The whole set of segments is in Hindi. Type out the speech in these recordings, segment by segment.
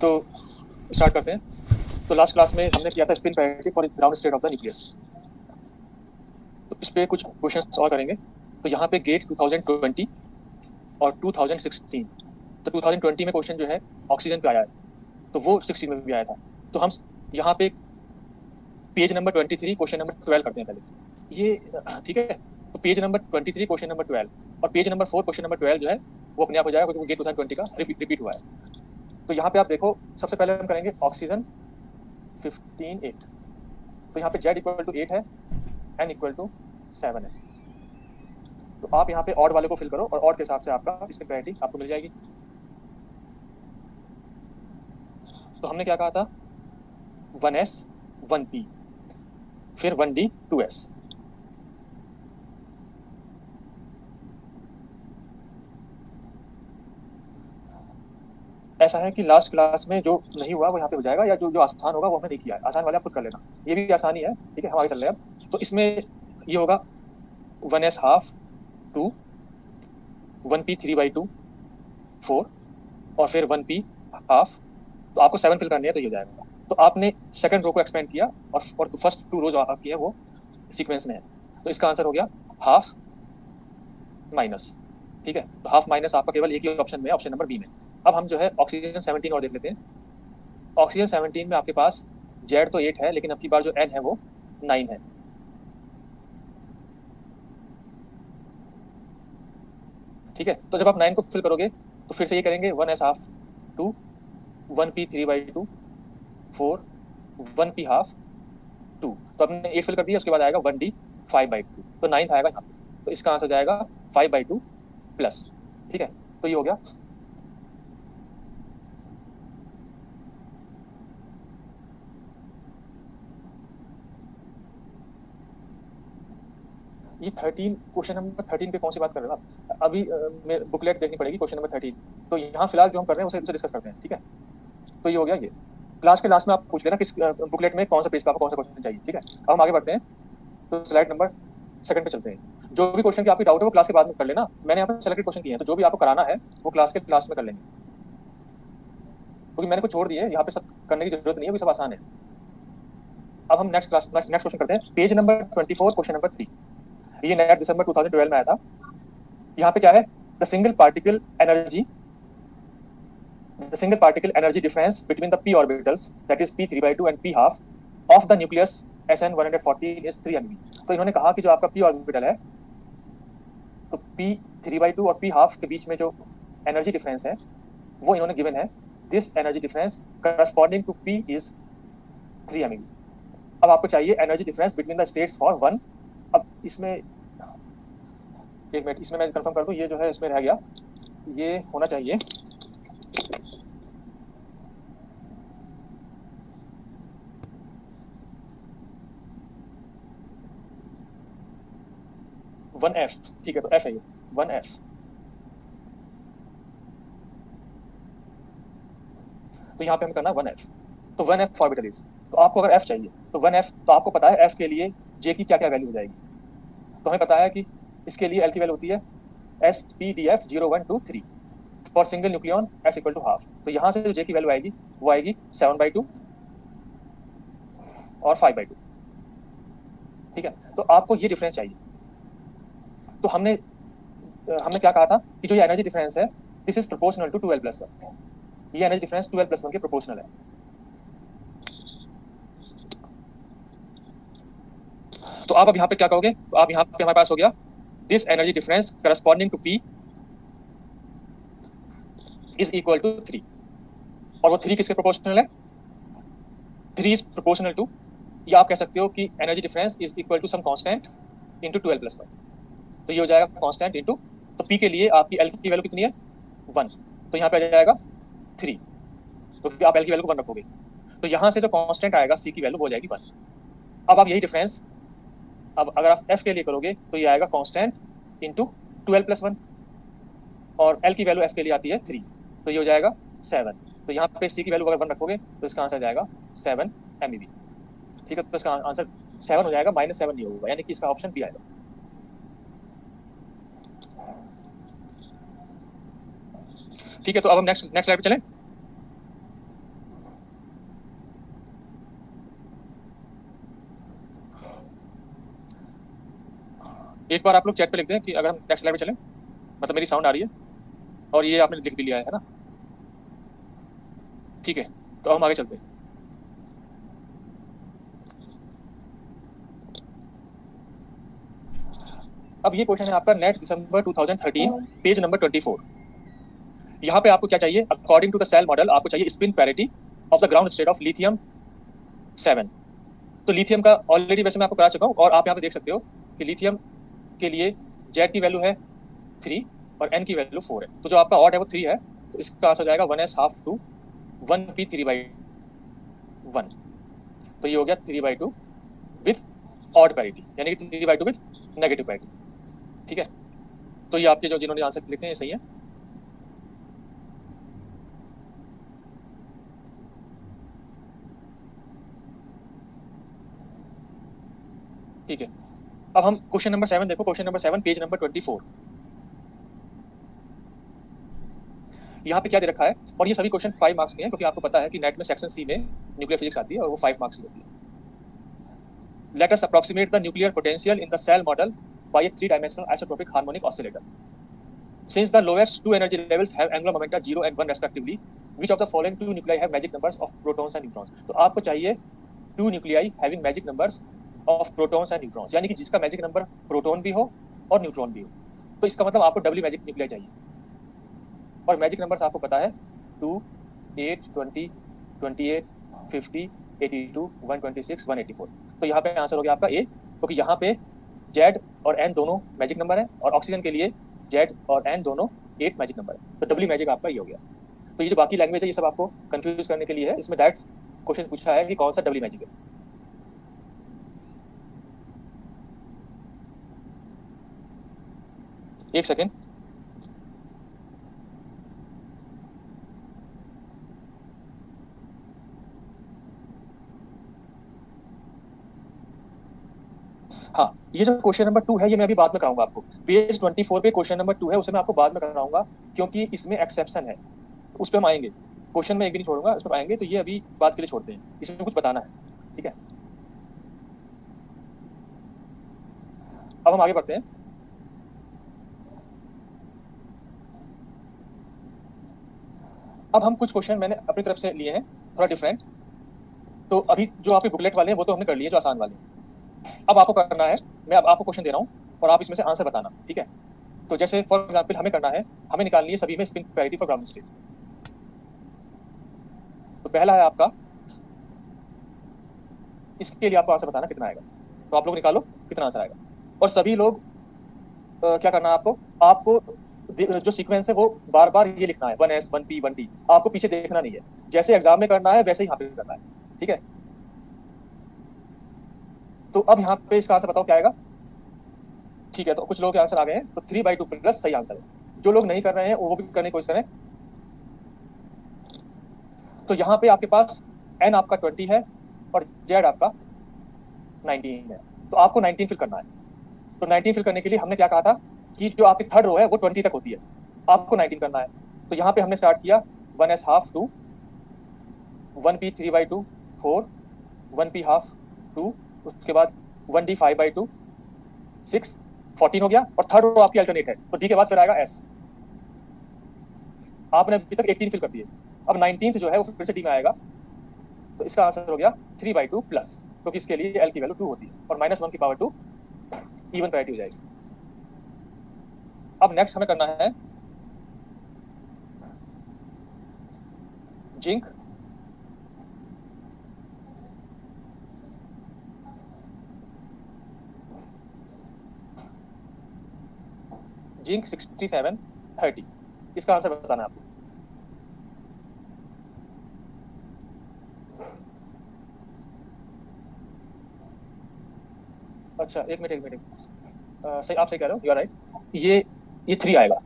तो स्टार्ट करते हैं। तो लास्ट क्लास में हमने किया था spin parity for ground state of the nucleus. तो इस पे कुछ क्वेश्चंस और करेंगे। तो यहाँ पे गेट 2020 और 2016। तो 2020 में क्वेश्चन जो है ऑक्सीजन पे आया है, तो वो 16 में भी आया था। तो हम यहाँ पे पेज नंबर 23 क्वेश्चन नंबर 12 करते हैं पहले ये। ठीक है। तो पेज नंबर 23 क्वेश्चन नंबर 12 और पेज नंबर 4 क्वेश्चन नंबर 12 जो है वो अपने आप हो जाएगा, क्योंकि वो गेट 2020 का रिपीट हुआ है। तो यहाँ पे आप देखो, सबसे पहले हम करेंगे ऑक्सीजन 15:8। तो यहाँ पे जेड इक्वल टू 8 है, एन इक्वल टू 7 है। तो आप यहाँ पे ऑड वाले को फिल करो और ऑड के हिसाब से आपका इसकी प्रायोरिटी आपको मिल जाएगी। तो हमने क्या कहा था, 1s 1p फिर 1d 2s। ऐसा है कि लास्ट क्लास में जो नहीं हुआ वो यहाँ पे हो जाएगा, या जो जो आसान होगा वो हमने नहीं किया है। आसान वाले आप खुद कर लेना, ये भी आसानी है। ठीक है, हम आगे चल रहे हैं अब। तो इसमें ये होगा 1s हाफ 2, 1p 3/2 4 और फिर 1p हाफ। तो आपको 7 फिल करनी है तो ये हो जाएगा। तो आपने सेकंड रो को एक्सपेंड किया और फर्स्ट 2 रोज आपकी है वो सीक्वेंस में है। तो इसका आंसर हो गया हाफ माइनस। ठीक है, तो हाफ माइनस आपका केवल एक ही ऑप्शन में है, ऑप्शन नंबर बी में। अब हम जो है ऑक्सीजन 17 और देख लेते हैं। ऑक्सीजन 17 में आपके पास जेड तो 8 है, लेकिन अब की बार जो एन है वो 9 है। ठीक है, तो जब आप 9 को फिल करोगे तो फिर से ये करेंगे 1s half 2, 1p 3/2 4, 1p half 2। तो आपने 8 फिल कर दिया, उसके बाद आएगा 1d 5/2। तो 9 आएगा यहाँ पे। तो इसका आंसर जाएगा 5/2 प्लस। ठीक है, तो ये हो गया। ये 13 क्वेश्चन नंबर 13 पे कौन सी बात कर रहे हो आप? अभी बुकलेट देखनी पड़ेगी क्वेश्चन नंबर 13। तो यहाँ फिलहाल जो हम कर रहे हैं उसे डिस्कस करते हैं। ठीक है, तो ये हो गया ये। क्लास के लास्ट में आप पूछ लेना किस बुकलेट में कौन सा पेज पे आपको कौन सा क्वेश्चन चाहिए। ठीक है, अब हम आगे बढ़ते हैं। तो स्लाइड नंबर सेकंड पे चलते हैं। जो भी क्वेश्चन की आपकी डाउट है वो क्लास के बाद में कर लेना। मैंने यहाँ पे सेलेक्टेड क्वेश्चन किए हैं, तो जो भी आपको कराना है वो क्लास के लास्ट में कर लेंगे, क्योंकि मैंने कुछ छोड़ दिए यहाँ पे, सब करने की जरूरत नहीं है, वो सब आसान है। अब हम नेक्स्ट क्वेश्चन करते हैं। Page number 24 question number 3। ये नया दिसंबर 2012 में आया था। यहाँ पे क्या है, the single particle energy the single particle energy difference between the p orbitals, that is p 3/2 and p half of the nucleus SN 114 is 3 MeV। तो इन्होंने कहा कि जो आपका p ऑर्बिटल है, तो p 3/2 और p हाफ के बीच में जो एनर्जी डिफरेंस है वो इन्होंने गिवन है। This energy difference corresponding to p is 3 MeV। अब आपको चाहिए energy difference between the states for 1। अब इसमें एक मिनट, इसमें मैं कंफर्म कर दूं, ये जो है इसमें रह गया, ये होना चाहिए 1f। ठीक है, तो f है ये 1f। तो यहाँ पे हम करना 1f। तो 1f ऑर्बिटल इज, तो आपको अगर f चाहिए तो 1f, तो आपको पता है f के लिए j की क्या क्या वैल्यू हो जाएगी। तो हमें पता है कि इसके लिए l की वैल्यू होती है SPDF 0123 for single nucleon s equal to half. तो यहाँ से जो j की वैल्यू आएगी वो आएगी 7/2 और 5/2। ठीक है, तो आपको ये डिफरेंस चाहिए। तो हमने हमने क्या कहा था कि जो ये एनर्जी डिफरेंस है, this is proportional to 2l+1। ये एनर्जी डिफरेंस 2l+1 के प्रोपोर्शनल है। तो आप अब यहाँ पे क्या कहोगे, तो आप यहाँ पे हमारे पास हो गया this energy difference corresponding to p is equal to 3। और वो 3 किसके प्रोपोर्शनल है? 3 इज प्रोपोर्शनल टू, या आप कह सकते हो कि energy difference is equal to some constant into 2l+1। तो ये हो जाएगा कांस्टेंट इनटू, तो p के लिए आपकी l की वैल्यू कितनी है 1, तो यहाँ पे आ जाएगा 3। तो आप l की वैल्यू को 1 रखोगे, तो यहाँ से जो कांस्टेंट आएगा c की वैल्यू वो हो जाएगी 1। अब आप यही डिफरेंस अब अगर आप f के लिए करोगे तो ये आएगा कांस्टेंट इनटू 2l+1, और l की वैल्यू f के लिए आती है 3, तो ये हो जाएगा 7। तो यहाँ पे c की वैल्यू अगर 1 रखोगे तो इसका आंसर जाएगा 7 MeV। ठीक है, तो इसका आंसर 7 हो जाएगा, -7 नहीं होगा, यानी कि इसका ऑप्शन बी आएगा। ठीक है, तो अब हम नेक्स्ट स्लाइड पे चलें। एक बार आप लोग चैट पे लिख दें कि अगर हम नेक्स्ट स्लाइड पे चलें, मतलब मेरी साउंड आ रही है और ये आपने लिख भी लिया है ना, ठीक है। तो हम आगे चलते हैं। अब ये क्वेश्चन है आपका नेट दिसंबर 2013, पेज नंबर 24। यहाँ पे आपको क्या चाहिए, according to the shell model आपको चाहिए spin parity of the ground state of lithium 7। तो लिथियम का ऑलरेडी वैसे मैं आपको करा चुका हूँ, और आप यहाँ पे देख सकते हो कि लिथियम के लिए जेड की वैल्यू है 3 और एन की वैल्यू 4 है। तो जो आपका ऑड है वो 3 है, तो इसका आंसर हो जाएगा 1s½ 1p 3/1। तो ये हो गया 3/2 विथ ऑड पैरिटी, यानी कि 3/2 विथ नेगेटिव पैरिटी, ठीक है। तो ये आपके जो जिन्होंने आंसर लिखे हैं सही है। ठीक है, अब हम क्वेश्चन नंबर 7 देखो, क्वेश्चन नंबर 7 पेज नंबर 24। यहाँ पे क्या दे रखा है, और ये सभी क्वेश्चन 5 मार्क्स के हैं, क्योंकि आपको पता है कि नेट में सेक्शन सी में न्यूक्लियर फिजिक्स आती है और वो 5 मार्क्स की होती है। Let us approximate the nuclear potential in the shell model by a three dimensional isotropic harmonic oscillator. Since the lowest two energy levels have angular momenta 0 and 1 respectively, which of the following two nuclei have magic numbers of protons and neutrons? तो आपको चाहिए two nuclei having magic numbers of protons and neutrons, यानी कि जिसका मैजिक नंबर प्रोटॉन भी हो और न्यूट्रॉन भी हो। तो इसका मतलब आपको डबली मैजिक न्यूक्लियाई चाहिए, और मैजिक नंबर्स आपको पता है 2, 8, 20, 28, 50, 82, 126, 184। तो यहाँ पे आंसर हो गया आपका ए, क्योंकि यहाँ पे जेड और एन दोनों मैजिक नंबर है, और ऑक्सीजन के लिए जेड और एन दोनों 8 मैजिक नंबर है। तो डबली मैजिक आपका ये हो गया। तो ये जो बाकी लैंग्वेज है ये सब आपको कंफ्यूज करने के लिए है, इसमें डायरेक्ट क्वेश्चन पूछा है कि कौन सा डबली मैजिक है। एक सेकेंड, हाँ, ये जो क्वेश्चन नंबर 2 है ये मैं अभी बाद में कराऊंगा आपको। पेज 24 पे क्वेश्चन नंबर 2 है, उसे मैं आपको बाद में कराऊंगा, क्योंकि इसमें एक्सेप्शन है, उस पर हम आएंगे। क्वेश्चन में एक भी नहीं छोड़ूंगा, उस पर आएंगे। तो ये अभी बात के लिए छोड़ते हैं, इसमें कुछ बताना है, ठीक है। अब हम आगे बढ़ते हैं। अब हम कुछ क्वेश्चन मैंने अपनी तरफ से लिए हैं, थोड़ा डिफरेंट। तो अभी जो आपके बुकलेट वाले हैं वो तो हमने कर लिए, जो आसान वाले। अब आपको करना है, मैं अब आपको क्वेश्चन दे रहा हूँ और आप इसमें से आंसर बताना, ठीक है। तो जैसे फॉर एग्जाम्पल हमें करना है, हमें निकालनी है सभी में spin parity for ground state. तो पहला है आपका, इसके लिए आपको आंसर बताना कितना आएगा। तो आप लोग निकालो कितना आंसर आएगा, और सभी लोग क्या करना है आपको, आपको जो सीक्वेंस है वो बार बार ये लिखना है, 1s 1p 1d। आपको पीछे देखना नहीं है, जैसे एग्जाम में करना है वैसे ही यहाँ पे करना है, ठीक है। तो अब यहाँ पे इसका आंसर बताओ क्या आएगा। ठीक है, तो कुछ लोगों के आंसर आ गए हैं, तो 3/2 प्लस सही आंसर है। जो लोग नहीं कर रहे हैं वो भी करने की कोशिश करें। तो यहाँ पे आपके पास n आपका 20 है और z आपका 19 है, तो आपको 19 फिल करना है। तो 19 फिल करने के लिए हमने क्या कहा था कि जो आपकी थर्ड रो है वो 20 तक होती है, आपको 19 करना है। तो यहाँ पे हमने स्टार्ट किया 1s½ 2, 1p 3/2 4, 1p½ 2, उसके बाद 1d 5/2 6, 14 हो गया, और थर्ड रो आपकी अल्टरनेट है, तो डी के बाद फिर आएगा एस। आपने अभी तक 18 फिल कर दिए, अब 19th जो है वो फिर से डी में आएगा। तो इसका आंसर हो गया 3/2 प्लस, क्योंकि इसके लिए एल की वैल्यू 2 होती है, और -1 की पावर 2 इवन पैरिटी हो जाएगी। अब नेक्स्ट हमें करना है जिंक, जिंक 6730, इसका आंसर बताना है आपको। अच्छा एक मिनट, सही, आप सही कह रहे हो, यू आर राइट। ये 3 आएगा,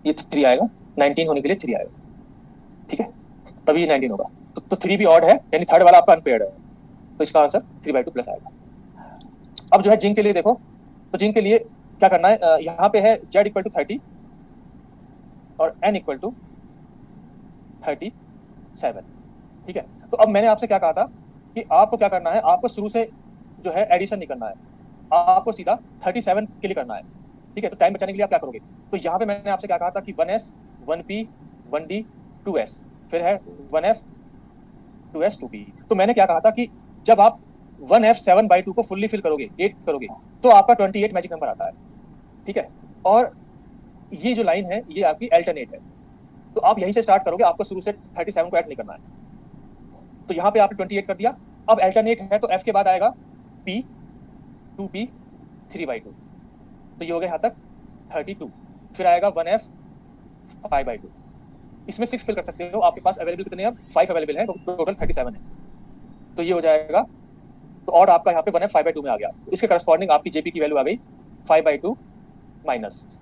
ये 3 आएगा, 19 होने के लिए 3 आएगा, ठीक है, तभी ये 19 होगा। तो 3 भी ऑड है, यानी थर्ड वाला आपका अनपेयर्ड है, तो इसका आंसर 3/2 प्लस आएगा। अब जो है जिंक के लिए देखो, तो जिंक के लिए क्या करना है, यहाँ पे है z = 30 और n = 37, ठीक है। तो अब मैंने आपसे क्या कहा था कि आपको क्या करना है, आपको शुरू से जो है एडिशन नहीं करना है, आपको सीधा 37 के लिए करना है, ठीक है। तो टाइम बचाने के लिए आप क्या करोगे, तो यहाँ पे मैंने आपसे क्या कहा था कि 1s 1p 1d 2s, फिर है 1f 2s 2p। तो मैंने क्या कहा था कि जब आप 1f 7/2 को फुल्ली फिल करोगे, 8 करोगे, तो आपका 28 मैजिक नंबर आता है, ठीक है। और ये जो लाइन है ये आपकी अल्टरनेट है, तो आप यहीं से स्टार्ट करोगे, आपको शुरू से 37 को ऐड नहीं करना है। तो यहाँ पे आपने 28 कर दिया। अब अल्टरनेट है तो f के बाद आएगा p 2p 3/2, तो ये हो गया यहाँ तक 32। फिर आएगा 1f 5/2, इसमें 6 फिल कर सकते हो, आपके पास अवेलेबल कितने हैं, 5 अवेलेबल है, तो टोटल 37 है। तो ये हो जाएगा, तो और आपका यहाँ पे 1f 5/2 में आ गया, तो इसके करस्पॉन्डिंग आपकी जेपी की वैल्यू आ गई 5/2 माइनस।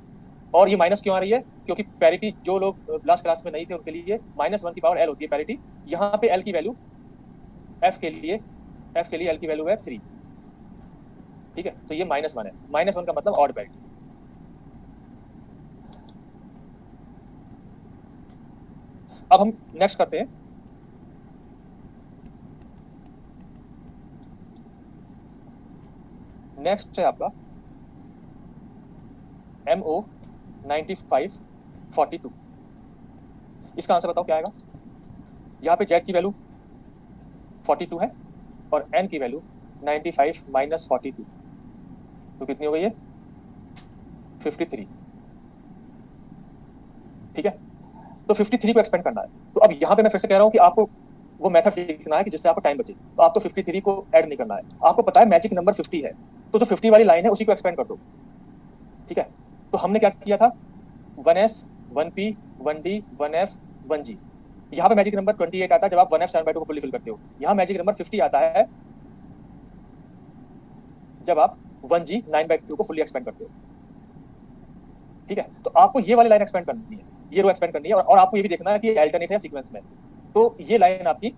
और ये माइनस क्यों आ रही है, क्योंकि पैरिटी जो लोग लास्ट क्लास में नहीं थे उनके लिए -1 की पावर एल होती है पैरिटी। यहाँ पे एल की वैल्यू एफ के लिए एल की वैल्यू है 3, ठीक है। तो ये -1 है, -1 का मतलब ऑड पैरिटी। अब हम नेक्स्ट करते हैं, नेक्स्ट है आपका MO 9542। इसका आंसर बताओ क्या आएगा। यहाँ पे जेड की वैल्यू 42 है और एन की वैल्यू 95 - 42, तो कितनी हो गई है 53, ठीक है। तो 53 को एक्सपेंड करना है, तो अब यहाँ पे मैं फिर से कह रहा हूँ कि आपको वो मेथड सीखना है कि जिससे आपको टाइम बचे। तो आपको 53 को ऐड नहीं करना है, आपको पता है मैजिक नंबर 50 है, तो जो 50 वाली लाइन है उसी को एक्सपेंड कर दो, ठीक है। तो हमने क्या किया था, 1s 1p 1d 1f 1g। यहाँ पे मैजिक नंबर 28 आता है जब आप 1f 7/2 को फुल्ली फिल करते हो। यहाँ मैजिक नंबर 50 आता है जब आप 1g 9/2 को फुल्ली एक्सपेंड करते हो, ठीक है। तो आपको ये वाली लाइन एक्सपेंड करनी है, ये रो एक्सपेंड करनी है, और आपको ये भी देखना है कि अल्टरनेट है सीक्वेंस में। तो ये लाइन आपकी,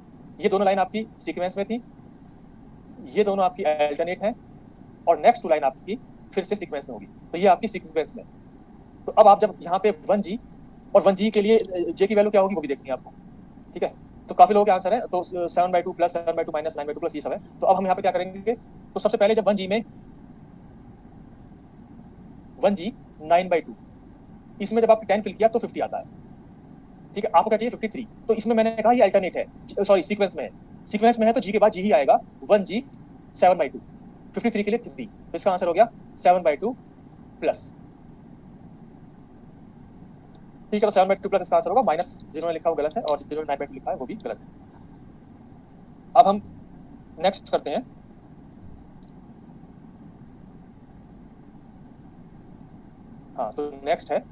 ये दोनों लाइन आपकी सीक्वेंस में थी, ये दोनों आपकी अल्टरनेट है, और नेक्स्ट 2 लाइन आपकी फिर से सीक्वेंस में होगी, तो ये आपकी सीक्वेंस में। तो अब आप जब यहाँ पे 1g और 1g के लिए j की वैल्यू क्या होगी वो भी देखनी है आपको, ठीक है। तो काफी लोगों के आंसर है, तो 7/2 + 7/2 - 9/2 प्लस ये सब है। तो अब हम यहाँ पे क्या करेंगे, तो सबसे पहले जब 1g में 1g 9/2, इसमें जब आपने 10 फिल किया तो 50 आता है, ठीक है। आपको क्या चाहिए 53, तो इसमें मैंने कहा ये अल्टरनेट है, सॉरी सीक्वेंस में है, सीक्वेंस में है तो जी के बाद जी ही आएगा, 1g 7/2, 53 के लिए 3, तो इसका आंसर हो गया 7/2 प्लस, ठीक है। तो 7/2 प्लस इसका आंसर होगा, माइनस जिन्होंने लिखा वो गलत है और जिन्होंने 9/2 लिखा है वो भी गलत है। अब हम नेक्स्ट करते हैं, हाँ, तो नेक्स्ट है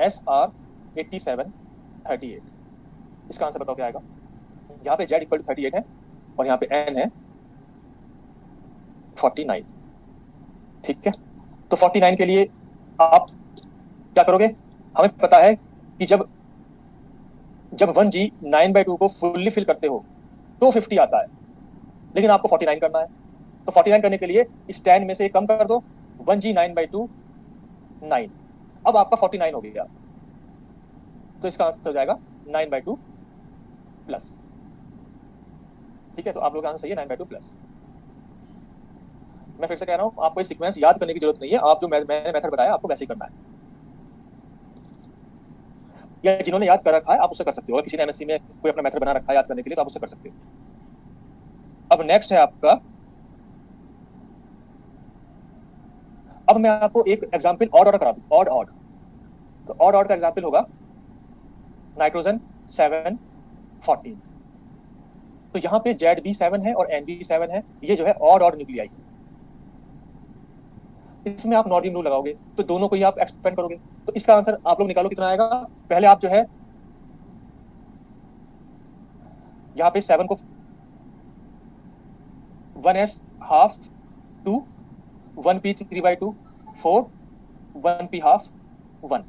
SR 8738। इसका आंसर बताओ क्या आएगा। यहाँ पे Z = 38 है और यहाँ पे N है 49, ठीक है। तो 49 के लिए आप क्या करोगे, हमें पता है कि जब 1g 9/2 को फुल्ली फिल करते हो तो 50 आता है, लेकिन आपको 49 करना है। तो 49 करने के लिए इस 10 में से कम कर दो, 1g 9/2 9, अब आपका 49 हो गया, तो इसका आंसर हो जाएगा 9/2 प्लस, ठीक है। तो आप लोग का आंसर सही है 9/2 प्लस। मैं फिर से कह रहा हूँ, आपको ये सीक्वेंस याद करने की जरूरत नहीं है, आप जो मैंने मेथड बताया आपको वैसे ही करना है, या जिन्होंने याद कर रखा है आप उससे कर सकते हो, किसी ने एमएससी में कोई अपना मेथड बना रखा है याद करने के लिए तो आप उससे कर सकते हो। अब नेक्स्ट है आपका, अब मैं आपको एक एग्जांपल ऑड करा दूं, ऑड, तो ऑड का एग्जांपल होगा नाइट्रोजन 7 14। तो यहाँ पे ZB7 है और NB7 है, ये जो है ऑड न्यूक्लियाई, इसमें आप नॉर्डियम रूल लगाओगे तो दोनों को ही आप एक्सपेंड करोगे, तो इसका आंसर आप लोग निकालो कितना आएगा। पहले आप जो है यहाँ पे 7 को 1s half 2 1p 3/2 4 1p half 1।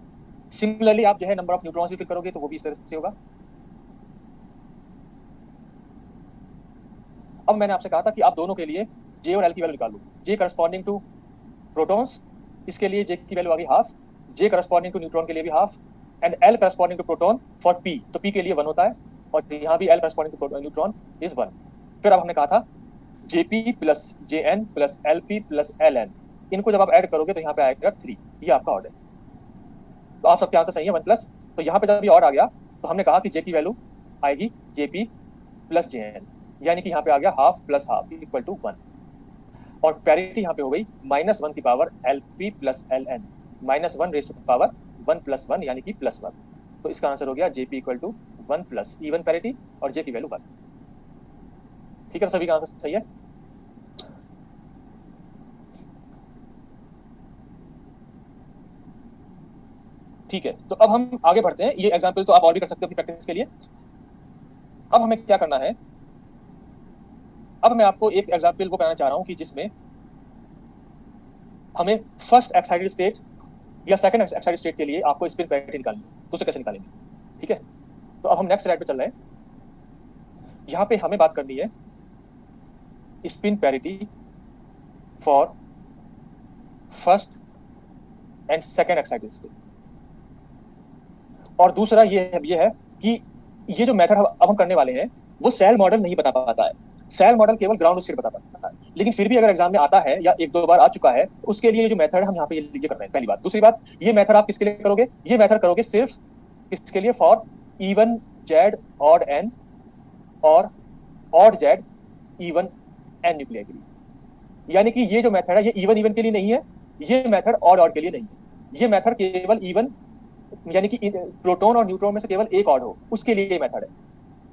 Similarly आप जो है नंबर ऑफ न्यूट्रॉन्स भी फिल करोगे तो वो भी इस तरह से होगा। अब मैंने आपसे कहा था कि आप दोनों के लिए J और L की वैल्यू निकाल लो। J करस्पॉन्डिंग टू प्रोटॉन्स, इसके लिए J की वैल्यू आ गई half, J corresponding to neutron के लिए भी half, and L corresponding to proton for P, तो P के लिए 1 होता है और यहाँ भी L corresponding to neutron is 1। फिर अब हमने कहा था JP plus JN plus LP plus LN, इनको जब आप ऐड करोगे तो यहाँ पे आएगा 3। ये आपका ऑर्डर है। तो आप सबके आंसर सही है 1+। तो यहाँ पे जब ये ऑड आ गया तो हमने कहा कि जे की वैल्यू आएगी जेपी प्लस जेएन, यानी कि यहाँ पे आ गया half plus half equal to 1। और पैरिटी यहाँ पे हो गई -1 की power LP plus LN, -1 raise to power 1 + 1 यानी कि +1। तो इसका आंसर हो गया JP equal to 1+ even parity और जे की वैल्यू 1। ठीक है, सभी का आंसर सही है। ठीक है, तो अब हम आगे बढ़ते हैं। ये एग्जाम्पल तो आप और भी कर सकते हो अपनी प्रैक्टिस के लिए। अब हमें क्या करना है, अब मैं आपको एक एग्जाम्पल वो कराना चाह रहा हूं कि जिसमें हमें फर्स्ट एक्साइटेड स्टेट या सेकंड एक्साइटेड स्टेट के लिए आपको स्पिन पैरिटी निकालनी है। तो उसे कैसे निकालेंगे? ठीक है, तो अब हम नेक्स्ट स्लाइड पे चल रहे हैं। यहाँ पे हमें बात करनी है spin parity for first and second excited state. और दूसरा ये है कि ये जो मेथड अब हम करने वाले हैं वो सेल मॉडल नहीं बता पाता है। सेल मॉडल केवल ग्राउंड स्टेट बता पाता है, लेकिन फिर भी अगर एग्जाम में आता है या 1-2 बार आ चुका है, उसके लिए जो मेथड है हम यहाँ पे ये कर रहे हैं। पहली बात। दूसरी बात, ये मेथड आप किसके लिए करोगे? ये मेथड करोगे सिर्फ किसके लिए? For even Z odd N और odd Z even N nuclei के लिए। यानी कि ये जो मेथड है ये इवन के लिए नहीं है, ये मेथड ऑड के लिए नहीं है। ये मेथड केवल इवन यानी कि प्रोटॉन और न्यूट्रॉन में से केवल एक ऑड हो उसके लिए ये मेथड है।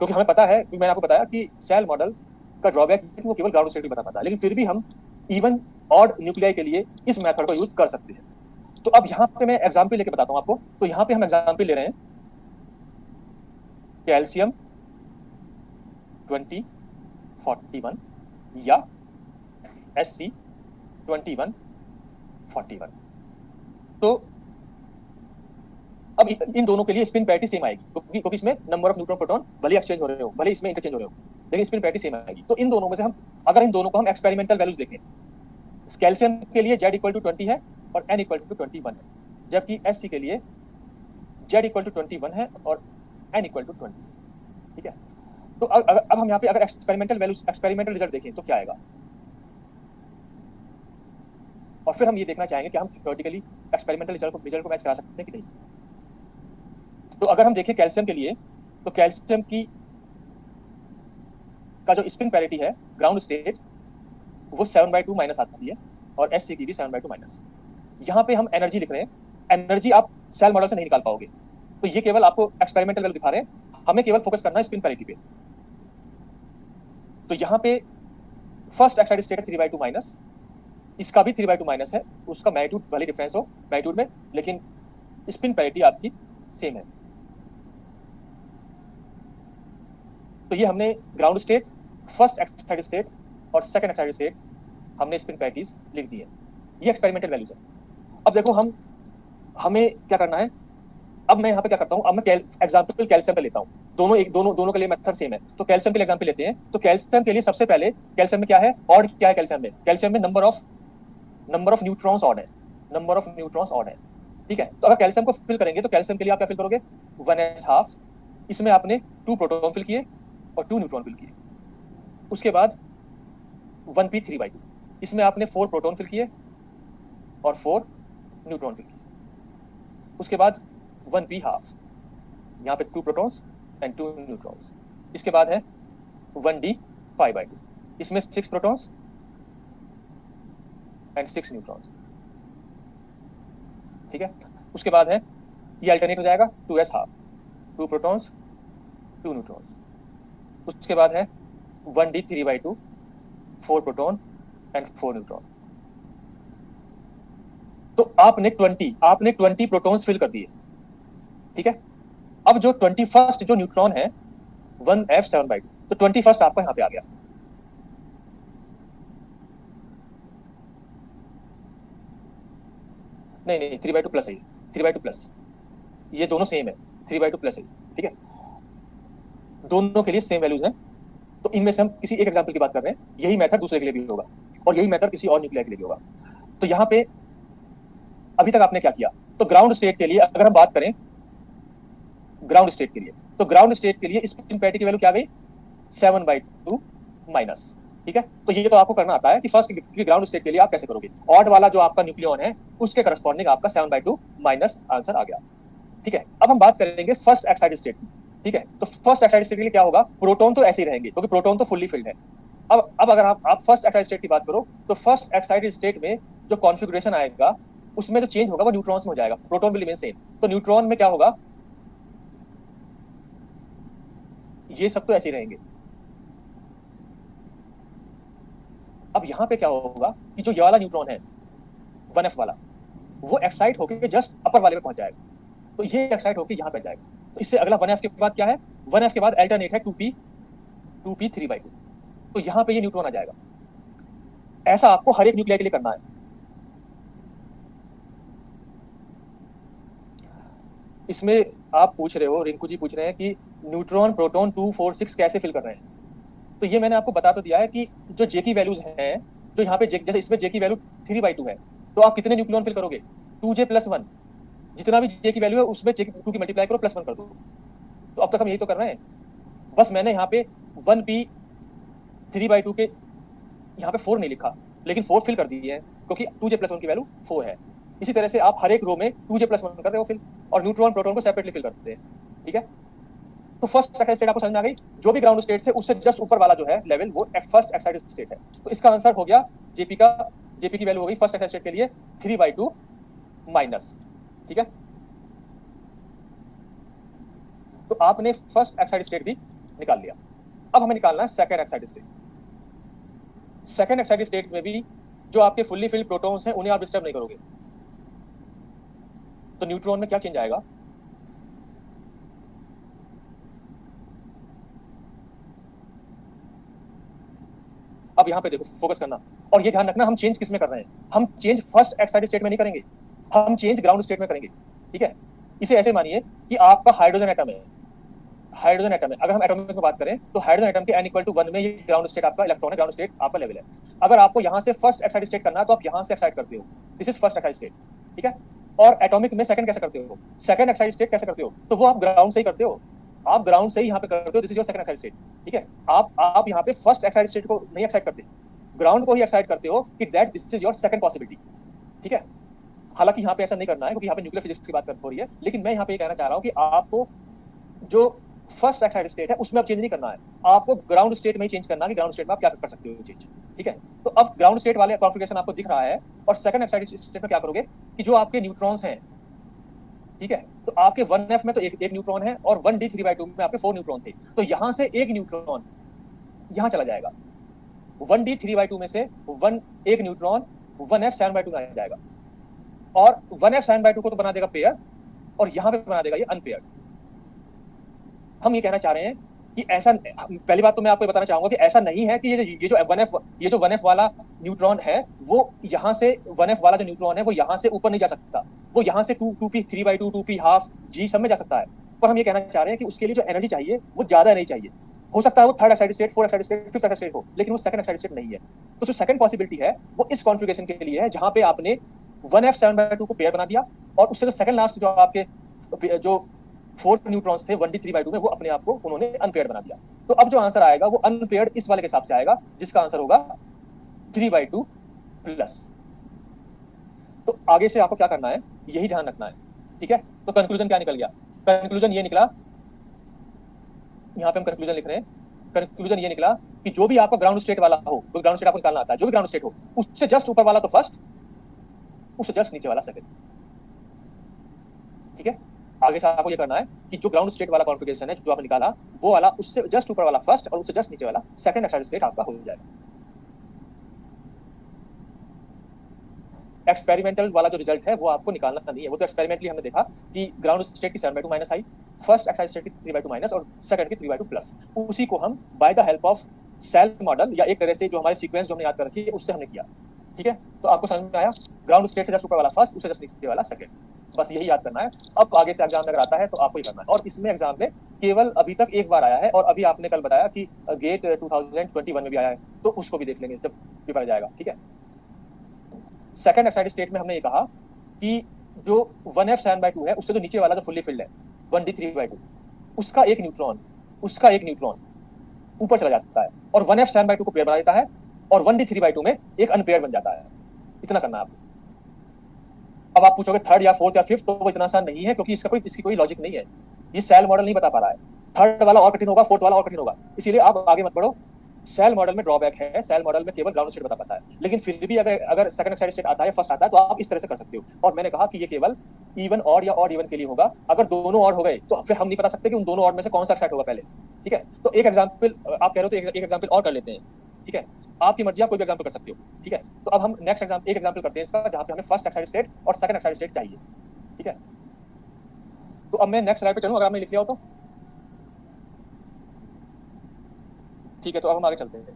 क्योंकि हमें पता है, मैंने आपको बताया कि सेल मॉडल का ड्रॉबैक वो केवल ग्राउंड स्टेट बता पाता है, लेकिन फिर भी हम इवन ऑड न्यूक्लियाई के लिए इस मेथड को यूज कर सकते हैं। तो अब यहाँ पे मैं एग्जाम्पल लेके बताता हूँ आपको। तो यहाँ पे हम एग्जाम्पल ले रहे हैं कैल्शियम 2041 या SC 2141। तो अब इन दोनों के लिए स्पिन पैरिटी सेम आएगी, क्योंकि इसमें नंबर ऑफ न्यूट्रॉन प्रोटॉन भले एक्सचेंज हो रहे हो, भले इसमें इंटरचेंज हो रहे हो, लेकिन स्पिन पैरिटी सेम आएगी। तो इन दोनों में से हम अगर इन दोनों को हम एक्सपेरिमेंटल वैल्यूज देखें, कैल्शियम के लिए Z = 20 है और N = 21 है, जबकि SC के लिए Z = 21 है और N = 20। ठीक है, तो अब हम यहाँ पे अगर एक्सपेरिमेंटल वैल्यूज, एक्सपेरिमेंटल रिजल्ट देखें तो क्या आएगा, और फिर हम ये देखना चाहेंगे कि हम थ्योरेटिकली एक्सपेरिमेंटल रिजल्ट को मैच करा सकते हैं कि नहीं। तो अगर हम देखें कैल्शियम के लिए, तो कैल्शियम की का जो स्पिन पैरिटी है ग्राउंड स्टेट वो 7/2 माइनस आती है और SC की भी 7/2 माइनस। यहाँ पे हम एनर्जी लिख रहे हैं, एनर्जी आप सेल मॉडल से नहीं निकाल पाओगे, तो ये केवल आपको एक्सपेरिमेंटल वैल्यू दिखा रहे हैं। हमें केवल फोकस करना है स्पिन पैरिटी पे। तो यहाँ पे फर्स्ट एक्साइटेड स्टेट है 3/2 माइनस, इसका भी 3/2 माइनस है, उसका मैग्नीट्यूड भले डिफरेंस हो मैग्नीट्यूड में, लेकिन स्पिन पैरिटी आपकी सेम है। तो ये हमने ground state, first excited state और सेकंड एक्साइटेड स्टेट हमने स्पिन पैरिटीज लिख दी है। ये एक्सपेरिमेंटल वैल्यूज है। अब देखो हमें क्या करना है। अब मैं यहाँ पे क्या करता हूँ, अब मैं एग्जाम्पल कैल्शियम पे लेता हूँ। दोनों के लिए मेथड सेम है। तो कैल्शियम के लिए एग्जाम्पल लेते हैं। तो कैल्शियम के लिए सबसे पहले कैल्शियम में क्या है, ऑड क्या है कैल्शियम में नंबर ऑफ न्यूट्रॉन्स ऑड है, नंबर ऑफ न्यूट्रॉन्स ऑड है। ठीक है, तो अगर कैल्शियम को फिल करेंगे तो कैल्शियम के लिए आप क्या फिल करोगे, 1s ½ इसमें आपने 2 प्रोटॉन फिल किए और 2 न्यूट्रॉन फिल किए। उसके बाद 1p 3/2 इसमें आपने 4 प्रोटॉन फिल किए और 4 न्यूट्रॉन फिल किए। उसके बाद 1p½ यहाँ पे 2 प्रोटॉन्स एंड 2 न्यूट्रॉन्स। इसके बाद है 1d 5/2 इसमें 6 प्रोटॉन्स एंड 6 न्यूट्रॉन्स। ठीक है, उसके बाद है ये अल्टरनेट हो जाएगा 2s½ 2 प्रोटॉन्स 2 न्यूट्रॉन्स। उसके बाद है 1d 3/2 4 प्रोटॉन एंड 4 न्यूट्रॉन। तो आपने 20 प्रोटॉन्स फिल कर दिए। ठीक है, अब जो 21st जो न्यूट्रॉन है 1f7/2, तो 21st आपका यहाँ पे आ गया। नहीं 3/2 प्लस है, 3/2 प्लस, ये दोनों सेम है, 3/2 प्लस है। ठीक है, दोनों के लिए सेम वैल्यूज हैं। तो इनमें से हम किसी एक एग्जांपल की बात कर रहे हैं, यही मेथड दूसरे के लिए भी होगा और यही मेथड किसी और न्यूक्लियाई के लिए भी होगा। तो यहाँ पे अभी तक आपने क्या किया, तो ग्राउंड स्टेट के लिए अगर हम बात करें, ग्राउंड स्टेट के लिए, तो ग्राउंड स्टेट के लिए स्पिन पैरिटी की वैल्यू क्या गई, 7/2 माइनस। ठीक है। तो ये तो आपको करना आता है कि फर्स्ट ग्राउंड स्टेट के लिए आप कैसे करोगे। ऑड वाला जो आपका न्यूक्लियन है उसके करस्पॉन्डिंग आपका 7/2 माइनस आंसर आ गया। ठीक है। अब हम बात करेंगे फर्स्ट एक्साइटेड स्टेट की। ठीक है। तो फर्स्ट एक्साइटेड स्टेट के लिए क्या होगा, प्रोटॉन तो ऐसे ही रहेंगे क्योंकि प्रोटॉन तो फुल्ली फिल्ड है। अब अगर आप फर्स्ट एक्साइटेड स्टेट की बात करो तो फर्स्ट एक्साइटेड स्टेट में जो कॉन्फ़िगरेशन आएगा उसमें जो चेंज होगा वो न्यूट्रॉन्स में हो जाएगा, प्रोटॉन विल रिमेन सेम। तो न्यूट्रॉन में क्या होगा, ये सब तो ऐसे ही रहेंगे। अब यहाँ पे क्या होगा कि जो ये वाला न्यूट्रॉन है 1f वाला, वो एक्साइट होकर जस्ट अपर वाले में पहुंच जाएगा। तो ये एक्साइट होकर यहाँ पे जाएगा। तो इससे अगला 1f के बाद क्या है, 1f के बाद अल्टरनेट है 2p 3/2। तो यहाँ पे ये न्यूट्रॉन आ जाएगा। ऐसा आपको हर एक न्यूक्लियर के लिए करना है। इसमें आप पूछ रहे हो, रिंकू जी पूछ रहे हैं कि न्यूट्रॉन प्रोटॉन 2 4 6 कैसे फिल कर रहे हैं। तो ये मैंने आपको बता तो दिया है कि जो जे की वैल्यूज हैं, जो यहाँ पे जैसे इसमें जे की वैल्यू 3/2 है, तो आप कितने न्यूक्लियन फिल करोगे, 2j+1। जितना भी जे की वैल्यू है उसमें जे 2 की मल्टीप्लाई करो +1 कर दो। तो अब तक हम यही तो कर रहे हैं। बस मैंने यहाँ पे 1p 3/2 के यहाँ पे 4 नहीं लिखा, लेकिन 4 फिल कर दिए हैं क्योंकि 2j+1 की वैल्यू 4 है। इसी तरह से आप हर एक रो में 2j+1 कर रहे हो फिल, और न्यूट्रॉन प्रोटॉन को सेपरेटली फिल करते हैं। ठीक है। तो फर्स्ट सेकंड स्टेट आपको समझ में आ गई। जो भी ग्राउंड स्टेट से उससे जस्ट ऊपर वाला जो है लेवल, वो फर्स्ट एक्साइटेड स्टेट है। तो इसका आंसर हो गया जेपी की वैल्यू हो गई फर्स्ट एक्साइटेड स्टेट के लिए 3/2 माइनस। ठीक है। तो आपने फर्स्ट एक्साइटेड स्टेट भी निकाल लिया। अब हमें निकालना है second excited state. Second excited state में भी जो आपके फुल्ली फिल्ड प्रोटॉन्स हैं उन्हें आप डिस्टर्ब नहीं करोगे। तो न्यूट्रॉन में क्या चेंज आएगा, अब यहाँ पे देखो, फोकस करना। और ये ध्यान रखना, हम चेंज किस में कर रहे हैं, हम चेंज फर्स्ट एक्साइटेड स्टेट में नहीं करेंगे, हम चेंज ग्राउंड स्टेट में करेंगे। ठीक है। इसे ऐसे मानिए कि आपका हाइड्रोजन एटम है, हाइड्रोजन एटम है। अगर हम एटॉमिक में बात करें तो हाइड्रोजन एटम के n=1 में ये ग्राउंड स्टेट आपका इलेक्ट्रॉन है, ग्राउंड स्टेट आपका लेवल है। अगर आपको यहाँ से फर्स्ट एक्साइटेड स्टेट करना है तो आप यहाँ से एक्साइट करते हो, this is first excited state. ठीक है। और एटॉमिक में सेकंड कैसे करते हो, सेकंड एक्साइटेड स्टेट कैसे करते हो, तो वो आप ग्राउंड से ही करते हो, आप ग्राउंड से ही यहाँ पे करते हो, this is your second excited state. ठीक है। आप यहाँ पे फर्स्ट एक्साइटेड स्टेट को नहीं एक्साइट करते, ग्राउंड को ही एक्साइट करते हो कि that this is your second possibility. ठीक है। हालांकि यहाँ पे ऐसा नहीं करना है क्योंकि यहाँ पे न्यूक्लियर फिजिक्स की बात हो रही है, लेकिन मैं यहाँ पे कहना चाह रहा हूँ कि आपको जो फर्स्ट एक्साइटेड स्टेट है उसमें अब चेंज नहीं करना है, आपको ग्राउंड स्टेट में ही चेंज करना है कि ग्राउंड स्टेट में आप क्या कर सकते हो चेंज। ठीक है। तो अब ग्राउंड स्टेट वाले कॉन्फ़िगरेशन आपको दिख रहा है, और सेकंड एक्साइटेड स्टेट में क्या करोगे कि जो आपके न्यूट्रॉन्स हैं, ठीक है, तो आपके 1f में तो एक न्यूट्रॉन है, और 1d 3/2 में आपके 4 न्यूट्रॉन थे, तो यहां से एक न्यूट्रॉन यहां चला जाएगा, 1d 3/2 में से एक न्यूट्रॉन 1f 7/2 में आ जाएगा, और 1f 7/2 को तो बना देगा पेयर, और यहां पे बना देगा ये अनपेयर्ड। हम ये कहना चाह रहे हैं कि ऐसा, पहली बात तो मैं आपको बताना चाहूंगा कि ऐसा नहीं है कि ये जो 1f वाला न्यूट्रॉन है वो यहाँ से 1f वाला जो न्यूट्रॉन है वो यहाँ से ऊपर नहीं जा सकता, वो यहाँ से 2p 3/2 2p हाफ g सब में जा सकता है। पर हम ये कहना चाह रहे हैं कि उसके लिए जो एनर्जी चाहिए वो ज्यादा एनर्जी चाहिए। हो सकता है वो third excited state, fourth excited state, fifth excited state हो, लेकिन वो सेकंड एक्साइटेड स्टेट नहीं है। तो जो सेकंड पॉसिबिलिटी है वो इस कॉन्फ़िगरेशन के लिए है जहां पे आपने 1f 7/2 को पेयर बना दिया, और उससे जो सेकंड लास्ट जो आपके जो 4 न्यूट्रॉन्स थे 1d 3/2 में, वो अपने आप को उन्होंने अनपेयर्ड बना दिया। तो अब जो आंसर आएगा वो अनपेयर्ड इस वाले के हिसाब से आएगा, जिसका आंसर होगा 3/2 प्लस। तो आगे से आपको क्या करना है यही ध्यान रखना है। ठीक है। तो कंक्लूजन क्या निकल गया, कंक्लूजन ये निकला, यहाँ पे हम कंक्लूजन लिख रहे हैं, कंक्लूजन ये निकला कि जो भी आपका ग्राउंड स्टेट वाला हो, तो ग्राउंड स्टेट आपको निकालना आता है, जो भी ग्राउंड स्टेट हो उससे जस्ट ऊपर वाला तो फर्स्ट, उससे जस्ट नीचे वाला सेकंड। ठीक है। आगे से आपको ये करना है कि जो ग्राउंड स्टेट वाला कॉन्फ़िगरेशन है जो आपने निकाला, वो वाला उससे जस्ट ऊपर वाला फर्स्ट, और उससे जस्ट नीचे वाला सेकंड एक्साइटेड स्टेट आपका हो जाएगा। एक्सपेरिमेंटल वाला जो रिजल्ट है वो आपको निकालना नहीं है, वो तो एक्सपेरिमेंटली हमने देखा कि ग्राउंड स्टेट की 7/2 माइनस आई, फर्स्ट एक्साइटेड स्टेट की 3/2 माइनस, और सेकंड की 3/2 प्लस। उसी को हम bye the help of self model या एक तरह से जो हमारे सीक्वेंस जो हमने याद कर रखी है उससे हमने किया। ठीक है। तो आपको समझ में आया, ग्राउंड स्टेट से जस्ट ऊपर वाला फर्स्ट, उससे जस्ट नीचे वाला सेकंड, बस यही याद करना है। अब आगे से एग्जाम में अगर आता है तो आपको ही करना है, और इसमें एग्जाम में केवल अभी तक एक बार आया है, और अभी आपने कल बताया कि गेट 2021 में भी आया है, तो उसको भी देख लेंगे जब पेपर आ जाएगा। ठीक है। सेकंड एक्साइटेड स्टेट में हमने ये कहा कि जो 1f 7/2 है उससे जो नीचे वाला जो फुल्ली फिल्ड है 1d 3/2, उसका एक न्यूट्रॉन ऊपर चला जाता है और 1f 7/2 को पेयर बना देता है और 1d 3/2 में एक अनपेयर बन जाता है। इतना करना है आपको। अब आप पूछोगे थर्ड या फोर्थ या फिफ्थ, तो वो इतना आसान नहीं है क्योंकि इसकी कोई लॉजिक नहीं है। ये सेल मॉडल नहीं बता पा रहा है। थर्ड वाला और कठिन होगा, फोर्थ वाला और कठिन होगा, इसीलिए आप आगे मत बढ़ो। सेल मॉडल में ड्रॉबैक है, सेल मॉडल में केवल ग्राउंड स्टेट बता पाता है, लेकिन फिर भी अगर अगर सेकंड एक्साइड स्टेट आता है, फर्स्ट आता है, तो आप इस तरह से कर सकते हो। और मैंने कहा कि ये केवल इवन ऑड या ऑड इवन के लिए होगा। अगर दोनों ऑड हो गए तो फिर हम नहीं बता सकते कि उन दोनों ऑड में से कौन सा एक्साइड होगा पहले। ठीक है, तो एक एग्जाम्पल आप कह रहे हो तो एक एग्जाम्पल और कर लेते हैं। ठीक है, आपकी मर्जी, आप कोई भी एग्जाम्पल कर सकते हो। ठीक है, तो अब हम नेक्स्ट एग्जाम्पल एक एग्जाम्पल करते हैं इसका, जहां पे हमें फर्स्ट एक्साइड स्टेट और सेकंड एक्साइड स्टेट चाहिए। ठीक है, तो अब मैं नेक्स्ट स्लाइड पे चलूं, अगर आपने लिख लिया हो तो। ठीक है, तो अब हम आगे चलते हैं।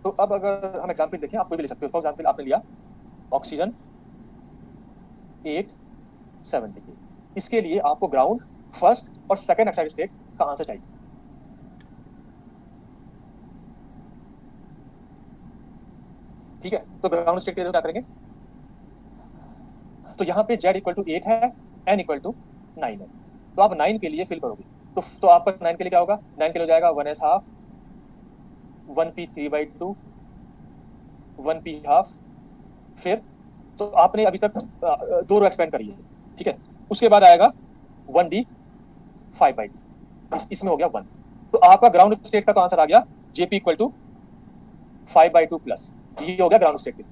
तो अब अगर हम एग्जाम्पल देखें, आप कोई भी ले सकते हो। फॉर एग्जाम्पल आपने लिया ऑक्सीजन 870, इसके लिए आपको ग्राउंड, फर्स्ट और सेकंड एक्साइड स्टेट का आंसर चाहिए। ठीक है, तो ग्राउंड स्टेट के लिए क्या करेंगे, तो यहाँ पे z इक्वल टू 8 है, n इक्वल टू 9 है, तो आप 9 के लिए फिल करोगे। तो आपका 9 के लिए क्या होगा, 9 के लिए हो जाएगा 1s half, 1p 3/2, 1p half. फिर तो आपने अभी तक दो रो एक्सपेंड करी है। ठीक है, उसके बाद आएगा 1d 5/2, इसमें हो गया 1। तो आपका ग्राउंड स्टेट का आंसर आ गया jp इक्वल टू 5/2 प्लस, ये हो गया ग्राउंड स्टेट के।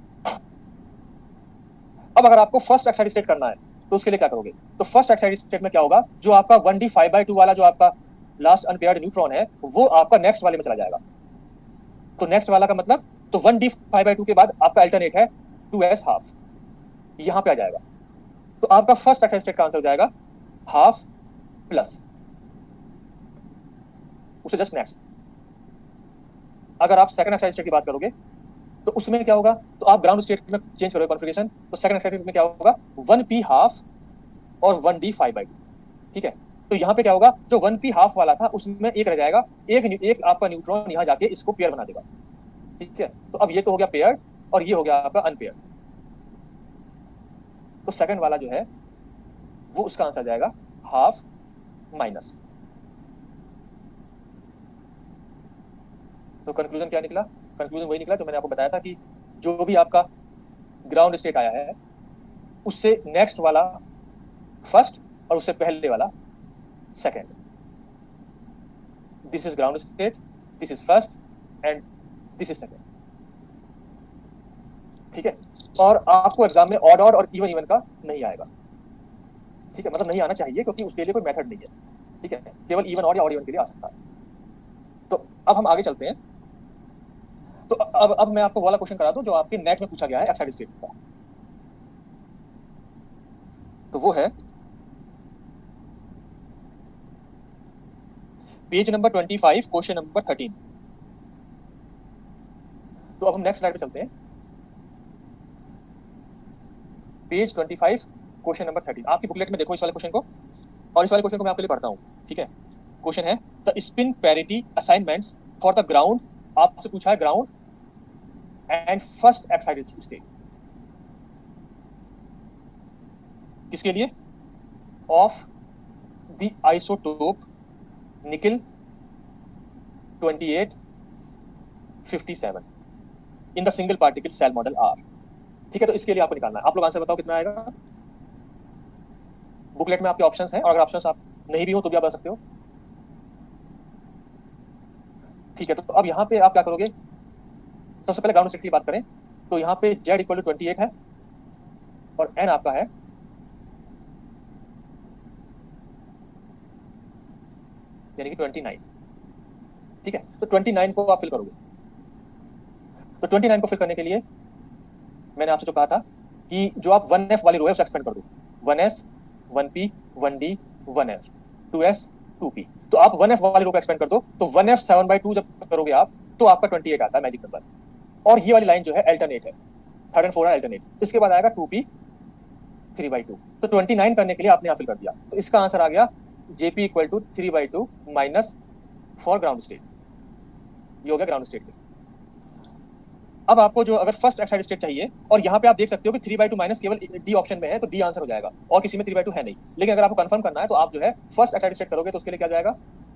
अब अगर आपको फर्स्ट एक्साइड स्टेट करना है तो उसके लिए क्या करोगे, तो फर्स्ट एक्साइड स्टेट में क्या होगा, जो आपका 1d 5/2 वाला जो आपका लास्ट अनपेयर्ड न्यूट्रॉन है, वो आपका नेक्स्ट वाले में चला जाएगा। तो नेक्स्ट वाला का मतलब, तो 1d 5/2 के बाद आपका अल्टरनेट है 2s हाफ, यहां पे आ जाएगा। तो आपका फर्स्ट एक्साइड स्टेट का आंसर हो जाएगा हाफ प्लस, उसे जस्ट नेक्स्ट। अगर आप सेकंड एक्साइड स्टेट की बात करोगे तो उसमें क्या होगा, तो आप ग्राउंड स्टेट में चेंज करोगे कॉन्फ़िगरेशन, तो सेकंड एक्साइड में क्या होगा, 1p हाफ और 1d 5/2। ठीक है, तो यहाँ पे क्या होगा, जो 1p हाफ वाला था उसमें एक रह जाएगा, एक आपका न्यूट्रॉन यहाँ जाके इसको पेयर बना देगा। ठीक है, तो अब ये तो हो गया पेयर और ये हो गया आपका अनपेयर। तो सेकंड वाला जो है वो उसका आंसर जाएगा हाफ माइनस। तो कंक्लूजन क्या निकला, कंक्लूजन वही निकला जो मैंने आपको बताया था कि जो भी आपका ग्राउंड स्टेट आया है उससे नेक्स्ट वाला फर्स्ट और उससे पहले वाला second. This is ground state, this is first and this is second. ठीक है, और आपको एग्जाम में ऑड ऑड और इवन इवन का नहीं आएगा। ठीक है, मतलब नहीं आना चाहिए क्योंकि उसके लिए कोई मेथड नहीं है। ठीक है, केवल इवन ऑड या ऑड इवन के लिए आ सकता है। तो अब हम आगे चलते हैं। तो अब मैं आपको वाला क्वेश्चन करा दूं जो आपके नेट में पूछा गया है एक्साइड स्टेट का। तो वो है पेज नंबर 25, क्वेश्चन नंबर 13। तो अब हम नेक्स्ट स्लाइड पे चलते हैं। Page 25, question number 13। आपकी बुकलेट में देखो इस वाले क्वेश्चन को, और इस वाले क्वेश्चन को मैं आपके लिए पढ़ता हूँ। ठीक है, क्वेश्चन है the spin parity assignments for the ground, आपसे पूछा है ground and first excited state, किसके लिए, of the isotope nickel 2857 in the single particle shell model are. ठीक है, तो इसके लिए आपको निकालना है। आप लोग आंसर बताओ कितना आएगा। बुकलेट में आपके ऑप्शंस हैं, और अगर ऑप्शंस आप नहीं भी हो तो भी आप बता सकते हो। ठीक है, तो अब यहाँ पे आप क्या करोगे, सबसे पहले ग्राउंड स्टेट की बात करें तो यहाँ पे z इक्वल टू 28 है और n आपका है यानी कि 29। ठीक है, तो 29 को आप फिल करोगे। तो 29 को फिल करने के लिए मैंने आपसे जो कहा था कि जो आप 1f वाली रो है उसे एक्सपेंड कर दो, 1s 1p 1d 1f 2s 2p। तो आप 1f वाली रो को एक्सपेंड कर दो, तो 1f 7/2 जब करोगे आप तो आपका 28 आता है मैजिक नंबर। और ये वाली लाइन जो है अल्टरनेट है, थर्ड एंड फोर्थ अल्टरनेट। इसके बाद आएगा 2p 3/2। तो 29 करने के लिए आपने यहाँ फिल कर दिया, तो इसका आंसर आ गया jp equal to 3/2 minus for ground state. ये हो गया ग्राउंड स्टेट के। अब आपको जो अगर फर्स्ट एक्साइटेड स्टेट चाहिए, और यहाँ पे आप देख सकते हो कि 3/2 माइनस केवल डी ऑप्शन में है, तो डी आंसर हो जाएगा, और किसी में 3/2 है नहीं। लेकिन अगर आपको कंफर्म करना है तो आप जो है फर्स्ट एक्साइटेड स्टेट करोगे, तो उसके लिए क्या जाएगा,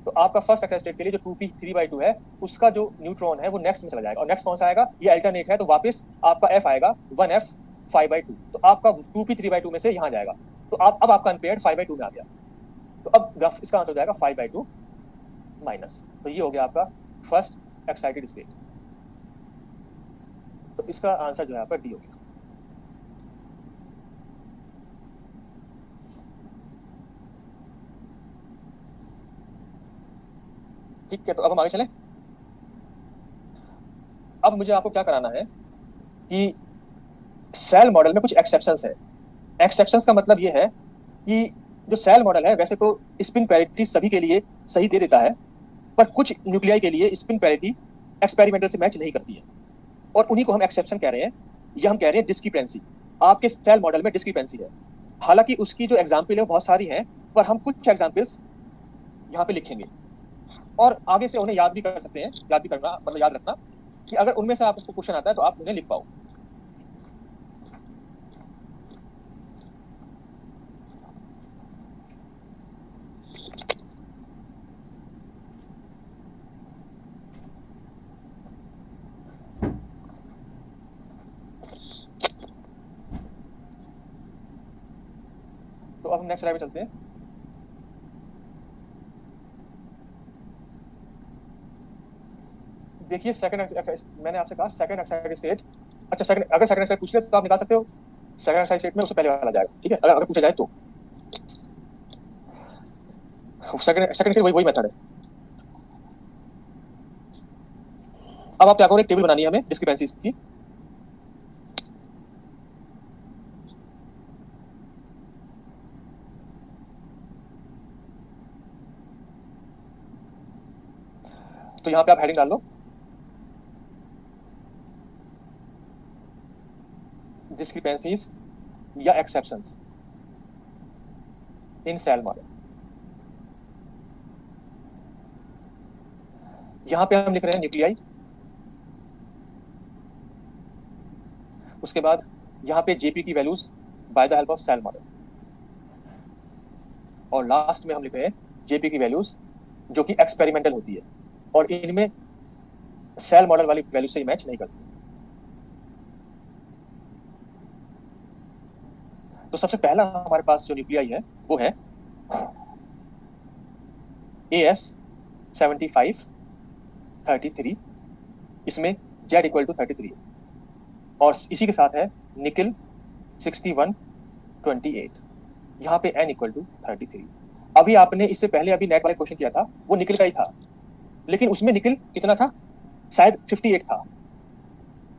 तो आपका फर्स्ट एक्साइटेड स्टेट के लिए जो 2p 3/2 है, उसका जो न्यूट्रॉन है वो नेक्स्ट में चला जाएगा, और नेक्स्ट कौन सा आएगा, ये अल्टरनेट है, तो वापस आपका f आएगा 1f 5/2, तो आपका 2p 3/2 में से यहाँ जाएगा, तो आप अब आपका अनपेयर्ड 5/2 में आ गया, तो अब इसका आंसर हो जाएगा 5/2 माइनस, तो ये हो गया आपका फर्स्ट एक्साइटेड स्टेट, तो इसका आंसर जो है आपका डी हो गया। ठीक है, तो अब हम आगे चलें। अब मुझे आपको क्या कराना है कि सेल मॉडल में कुछ एक्सेप्शंस है। एक्सेप्शंस का मतलब ये है कि जो सेल मॉडल है वैसे तो स्पिन पैरिटी सभी के लिए सही दे देता है, पर कुछ न्यूक्लियाई के लिए स्पिन पैरिटी एक्सपेरिमेंटल से मैच नहीं करती है, और उन्हीं को हम एक्सेप्शन कह रहे हैं, या हम कह रहे हैं डिस्क्रिपेंसी। आपके सेल मॉडल में डिस्क्रिपेंसी है, हालांकि उसकी जो एग्जाम्पल है बहुत सारी हैं, पर हम कुछ एग्जाम्पल्स यहाँ पे लिखेंगे, और आगे से उन्हें याद भी कर सकते हैं, याद भी करना मतलब याद रखना कि अगर उनमें से आपको क्वेश्चन आता है तो आप उन्हें लिख पाओ। तो अब हम नेक्स्ट स्लाइड पे चलते हैं। देखिए मैंने आपसे कहा सेकंड एक्साइटेड स्टेट, अच्छा सेकंड, अगर सेकंड एक्साइटेड पूछ ले तो आप निकाल सकते हो, सेकंड एक्साइटेड स्टेट में उससे पहले वाला जाएगा, ठीक है, अगर पूछा जाए तो सेकंड के वही मेथड है। अब आप क्या करोगे, एक टेबल बनानी है हमें डिस्क्रिपेंसीज की। तो यहाँ पे आप हेडिंग डाल लो डिस्क्रिपेंसीज या एक्सेप्शंस इन सेल मॉडल। यहाँ पे हम लिख रहे हैं न्यूक्लियाई, उसके बाद यहाँ पे जेपी की values by the help of shell model, और लास्ट में हम लिख रहे हैं जेपी की वैल्यूज जो कि एक्सपेरिमेंटल होती है, और इनमें सेल मॉडल वाली वैल्यू से मैच नहीं करती। तो सबसे पहला हमारे पास जो न्यूक्लियाई है वो है AS7533, इसमें Z इक्वल टू 33 है, और इसी के साथ है निकिल 6128, यहाँ पे N इक्वल टू 33। अभी आपने इससे पहले अभी नेट वाले क्वेश्चन किया था, वो निकिल का ही था, लेकिन उसमें निकिल कितना था, शायद 58 था,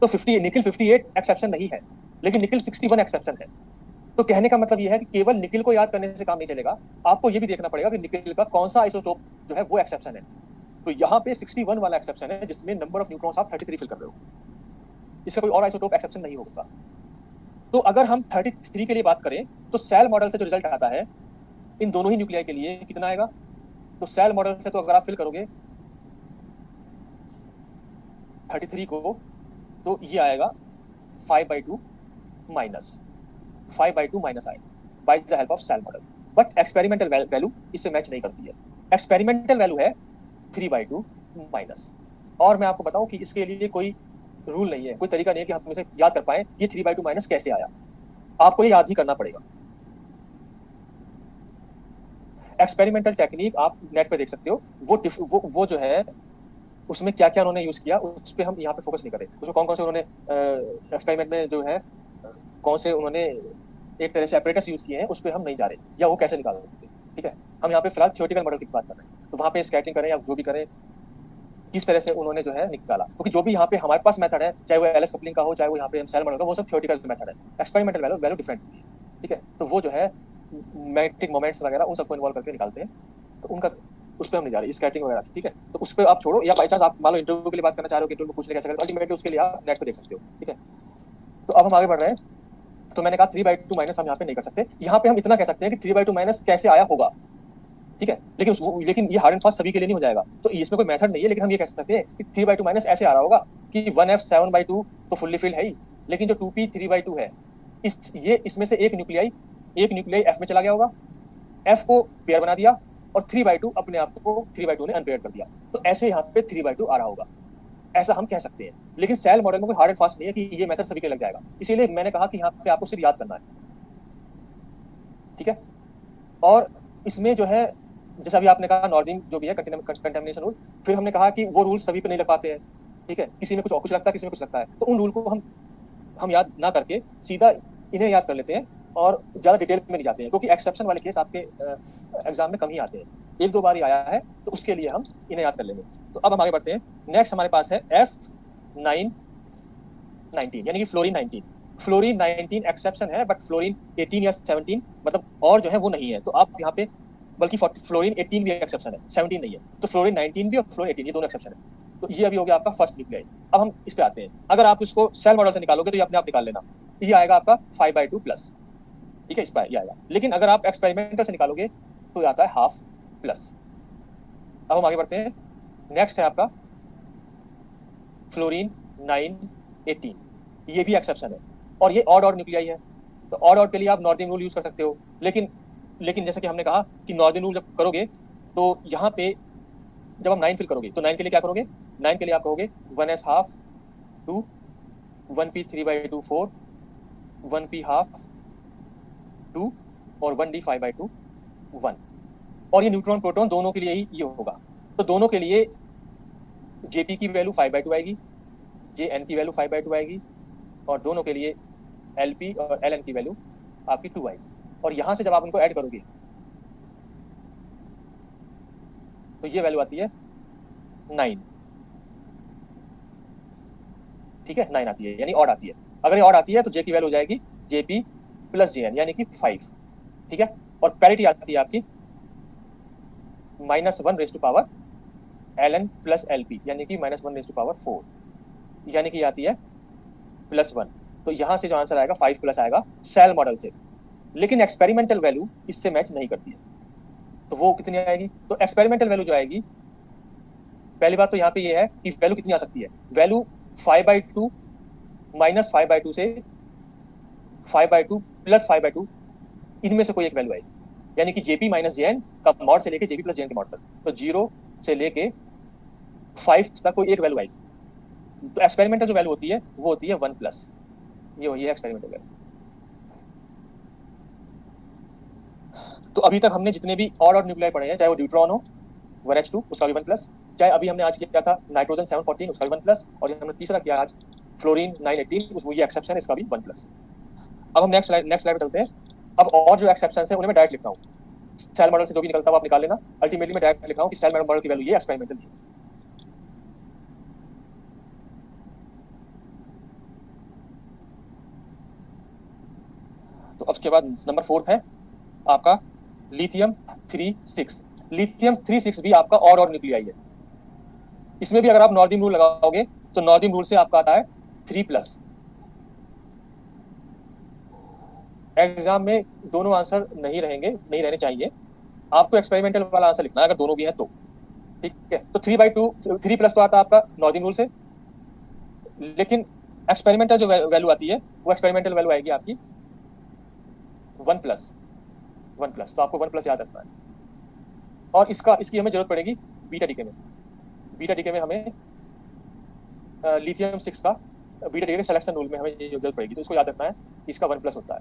तो 50 निकिल 58 एक्सेप्शन नहीं है, लेकिन निकिल 61 एक्सेप्शन है। तो कहने का मतलब यह है कि केवल निकिल को याद करने से काम नहीं चलेगा, आपको ये भी देखना पड़ेगा कि निकिल का कौन सा आइसोटोप जो है वो एक्सेप्शन है। तो यहाँ पे 61 वाला एक्सेप्शन है जिसमें नंबर ऑफ न्यूट्रॉन्स आप 33 फिल कर रहे हो, इसका कोई और आइसोटोप एक्सेप्शन नहीं होगा। तो अगर हम 33 के लिए बात करें तो सेल मॉडल से जो रिजल्ट आता है इन दोनों ही न्यूक्लियाई के लिए कितना आएगा, तो सेल मॉडल से तो अगर आप फिल करोगे 33 को, तो ये आएगा 5/2 माइनस 5/2 माइनस आएगा by the help of shell model, but experimental value इससे मैच नहीं करती है। एक्सपेरिमेंटल वैल्यू है 3/2 माइनस, और मैं आपको बताऊं कि इसके लिए कोई रूल नहीं है, कोई तरीका नहीं है कि हम इसे याद कर पाए ये 3/2 माइनस कैसे आया, आपको ये याद ही करना पड़ेगा। एक्सपेरिमेंटल टेक्निक आप नेट पे देख सकते हो, वो जो है उसमें क्या क्या उन्होंने यूज किया उस पर हम यहाँ पे फोकस नहीं करें, उसमें कौन कौन से उन्होंने एक्सपेरिमेंट में जो है कौन से उन्होंने एक तरह से एपरेटस यूज किए हैं उस पर हम नहीं जा रहे, या वो कैसे निकाल सकते, ठीक है। हम यहाँ पे फिलहाल थ्योरेटिकल मॉडल की बात कर रहे हैं, तो वहाँ पे स्कैटरिंग करें या जो भी करें किस तरह से उन्होंने जो है निकाला, क्योंकि जो भी यहाँ पे हमारे पास मेथड है, चाहे वो एलएस कपलिंग का हो, चाहे वो यहाँ पे हम सेल मॉडल का, वो सब थ्योरेटिकल मेथड है। एक्सपेरिमेंटल वैल्यू डिफरेंट होती है, ठीक है, तो वो जो है मैग्नेटिक मोमेंट्स वगैरह उन सबको इन्वॉल्व करके निकालते हैं, तो उनका उस पर हम नहीं जा रहे स्कैटरिंग वगैरह, ठीक है, तो उस पर आप छोड़ो, या बाई चांस आप मान लो इंटरव्यू के लिए बात करना चाह रहे हो कि इंटरव्यू में पूछने कैसे करें, अल्टीमेटली उसके लिए आप नेट पे देख सकते हो, ठीक है। तो अब हम आगे बढ़ रहे हैं, तो मैंने कहा 3/2 माइनस हम यहाँ पे नहीं कर सकते, यहाँ पे हम इतना कह सकते हैं कि 3/2 माइनस कैसे आया होगा, ठीक है। लेकिन ये हार्ड एंड फास्ट सभी के लिए नहीं हो जाएगा, तो इसमें कोई मेथड नहीं है, लेकिन हम ये कह सकते हैं कि 3/2 माइनस ऐसे आ रहा होगा कि 1f 7/2 तो फुल्ली फिल्ड है ही, लेकिन जो 2p 3/2 है, इसमें से एक न्यूक्लियाई f में चला गया होगा, f को पेयर बना दिया, और 3/2 अपने आप को 3/2 ने अनपेयर कर दिया, तो ऐसे यहाँ पे 3/2 आ रहा होगा, ऐसा हम कह सकते हैं। लेकिन सेल मॉडल में कोई हार्ड एंड फास्ट नहीं है कि ये मेथड सभी के लग जाएगा, इसीलिए मैंने कहा कि यहाँ पे आपको सिर्फ याद करना है, ठीक है। और इसमें जो है, जैसे अभी आपने कहा नॉर्डिंग जो भी है कंटेमिनेशन रूल, फिर हमने कहा कि वो रूल सभी पे नहीं लग पाते हैं, ठीक है, किसी में कुछ लगता है, किसी में कुछ लगता है, तो उन रूल को हम याद ना करके सीधा इन्हें याद कर लेते हैं और ज्यादा डिटेल में नहीं जाते हैं, क्योंकि एक्सेप्शन वाले केस आपके एग्जाम में कम ही आते हैं, एक दो बार ही आया है, तो उसके लिए हम इन्हें याद कर लेंगे। तो अब हम आगे बढ़ते हैं। नेक्स्ट हमारे पास है F919 यानी कि फ्लोरीन 19। फ्लोरीन 19 एक्सेप्शन है, बट फ्लोरीन 18 या 17 मतलब और जो है वो नहीं है, तो आप यहाँ पे बल्कि फ्लोरीन 18 भी एक्सेप्शन है, 17 नहीं है, तो फ्लोरीन 19 भी और फ्लोरीन 18 ये दोनों एक्सेप्शन है। तो ये अभी हो गया आपका फर्स्ट न्यूक्लियाइड। अब हम इस पे आते हैं। अगर आप इसको सेल मॉडल से निकालोगे तो ये अपने आप निकाल लेना, ये आएगा आपका 5/2 प्लस, ठीक है, इस पर ये आएगा। लेकिन अगर आप एक्सपेरिमेंटल से निकालोगे तो ये आता है हाफ प्लस। अब हम आगे बढ़ते हैं। नेक्स्ट है आपका फ्लोरीन 918, ये भी एक्सेप्शन है, और ये ऑड न्यूक्लियाई है, तो ऑड के लिए आप नॉर्दिंग रूल यूज कर सकते हो। लेकिन जैसे कि हमने कहा कि नॉर्दिंग रूल जब करोगे तो यहाँ पे जब हम 9 फिल करोगे तो 9 के लिए क्या करोगे, 9 के लिए आप कहोगे 1s half 2, 1p 3/2 4, 1p half 2 और 1d 5/2 1। और ये न्यूट्रॉन प्रोटॉन दोनों के लिए ही ये होगा, तो दोनों के लिए Jp की वैल्यू 5/2 आएगी, Jn की वैल्यू 5/2 आएगी, और दोनों के लिए Lp और Ln की वैल्यू आपकी 2 आएगी। और यहाँ से जब आप इनको ऐड करोगे तो ये वैल्यू आती है 9, ठीक है, 9 आती है, यानी ऑड आती है। अगर ये ऑड आती है तो J की वैल्यू हो जाएगी Jp प्लस Jn यानी कि 5, ठीक है। और पैरिटी आती है आपकी -1 Ln प्लस Lp यानी कि -1 4, यानी कि आती है +1। तो यहाँ से जो आंसर आएगा 5 प्लस आएगा सेल मॉडल से, लेकिन एक्सपेरिमेंटल वैल्यू इससे मैच नहीं करती है, तो वो कितनी आएगी, तो एक्सपेरिमेंटल वैल्यू जो आएगी, पहली बात तो यहाँ पे ये है कि वैल्यू कितनी आ सकती है, वैल्यू 5/2 -5/2 से 5/2 प्लस 5/2, इनमें से कोई एक वैल्यू आएगी, यानी कि Jp माइनस Jn का मॉड से लेके Jp प्लस Jn के मॉड तक, तो 0 से लेके 5 तक कोई एक वैल्यू आएगी। तो एक्सपेरिमेंटल जो वैल्यू होती है वो होती है 1 प्लस, ये है एक्सपेरिमेंटल वैल्यू। तो अभी तक हमने जितने भी ऑड न्यूक्लियाई पढ़े हैं, चाहे वो ड्यूट्रॉन हो 1h2 उसका भी 1 प्लस, चाहे अभी हमने आज किया था नाइट्रोजन 714 उसका भी 1 प्लस, और हमने तीसरा किया आज फ्लोरीन 918 ये एक्सेप्शन है, इसका भी 1 प्लस। अब हम नेक्स्ट स्लाइड चलते हैं। अब और जो एक्सेप्शन है उन्हें मैं डायरेक्ट लिख रहा हूँ, सेल मॉडल से जो भी निकलता है वो आप निकाल लेना। अल्टीमेटली मैं डायरेक्ट लिख रहा हूँ कि सेल मॉडल की वैल्यू ये, एक्सपेरिमेंटल ये। तो अब उसके बाद नंबर 4 है आपका लिथियम 36। लिथियम 36 भी आपका और न्यूक्लियाई है। इसमें भी अगर आप नॉर्दिम रूल लगाओगे तो नॉर्दिम रूल से आपका आता है 3+। एग्जाम में दोनों आंसर नहीं रहने चाहिए, आपको एक्सपेरिमेंटल वाला आंसर लिखना है अगर दोनों भी है तो, ठीक है। तो 3/2 3+ तो आता है आपका नॉर्दिम रूल से, लेकिन एक्सपेरिमेंटल जो वैल्यू आती है वो एक्सपेरिमेंटल वैल्यू आएगी आपकी 1+। तो आपको 1+ याद रखना है। और इसकी हमें जरूरत पड़ेगी बीटा डीके में हमें लिथियम 6 का बीटा डीके सिलेक्शन रूल में हमें ये जरूरत पड़ेगी, तो इसको याद रखना है, इसका 1+ होता है।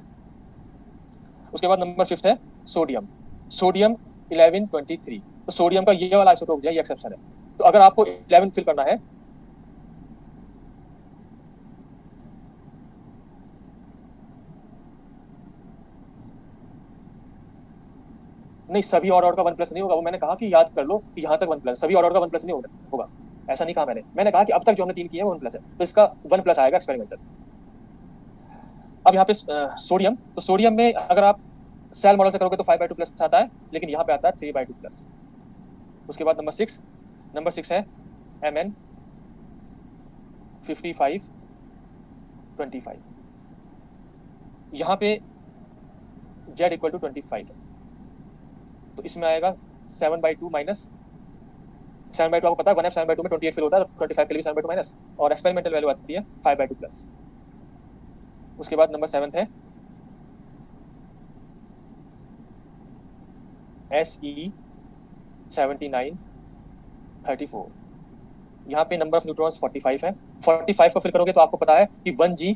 उसके बाद नंबर 5 है सोडियम 1123। तो सोडियम का ये वाला आइसोटोप जो है ये एक्सेप्शन है, तो अगर आपको 11 फिल करना है नहीं, सभी और का 1+ नहीं होगा, वो मैंने कहा कि याद कर लो कि यहाँ तक 1+, सभी और का 1+ नहीं होगा, ऐसा नहीं कहा मैंने कहा कि अब तक जो हमने 3 किए हैं वो 1+ है, तो इसका 1+ आएगा एक्सपेरिमेंटल। अब यहाँ पे सोडियम, तो सोडियम में अगर आप सेल मॉडल से करोगे तो 5/2 प्लस आता है, लेकिन यहाँ पे आता है 3/2 प्लस। उसके बाद नंबर 6 है Mn5525। यहाँ पे Z = 25 है, तो इसमें आएगा 7/2 माइनस 7/2 आपको पता है 1f 7/2 में 28 फिल होता है, 25 के लिए भी 7/2 माइनस, और एक्सपेरिमेंटल वैल्यू आती है 5/2 प्लस। उसके बाद नंबर 7 है SE7934। यहाँ पे नंबर ऑफ न्यूट्रॉन्स 45 है। 45 को फिल करोगे तो आपको पता है कि 1G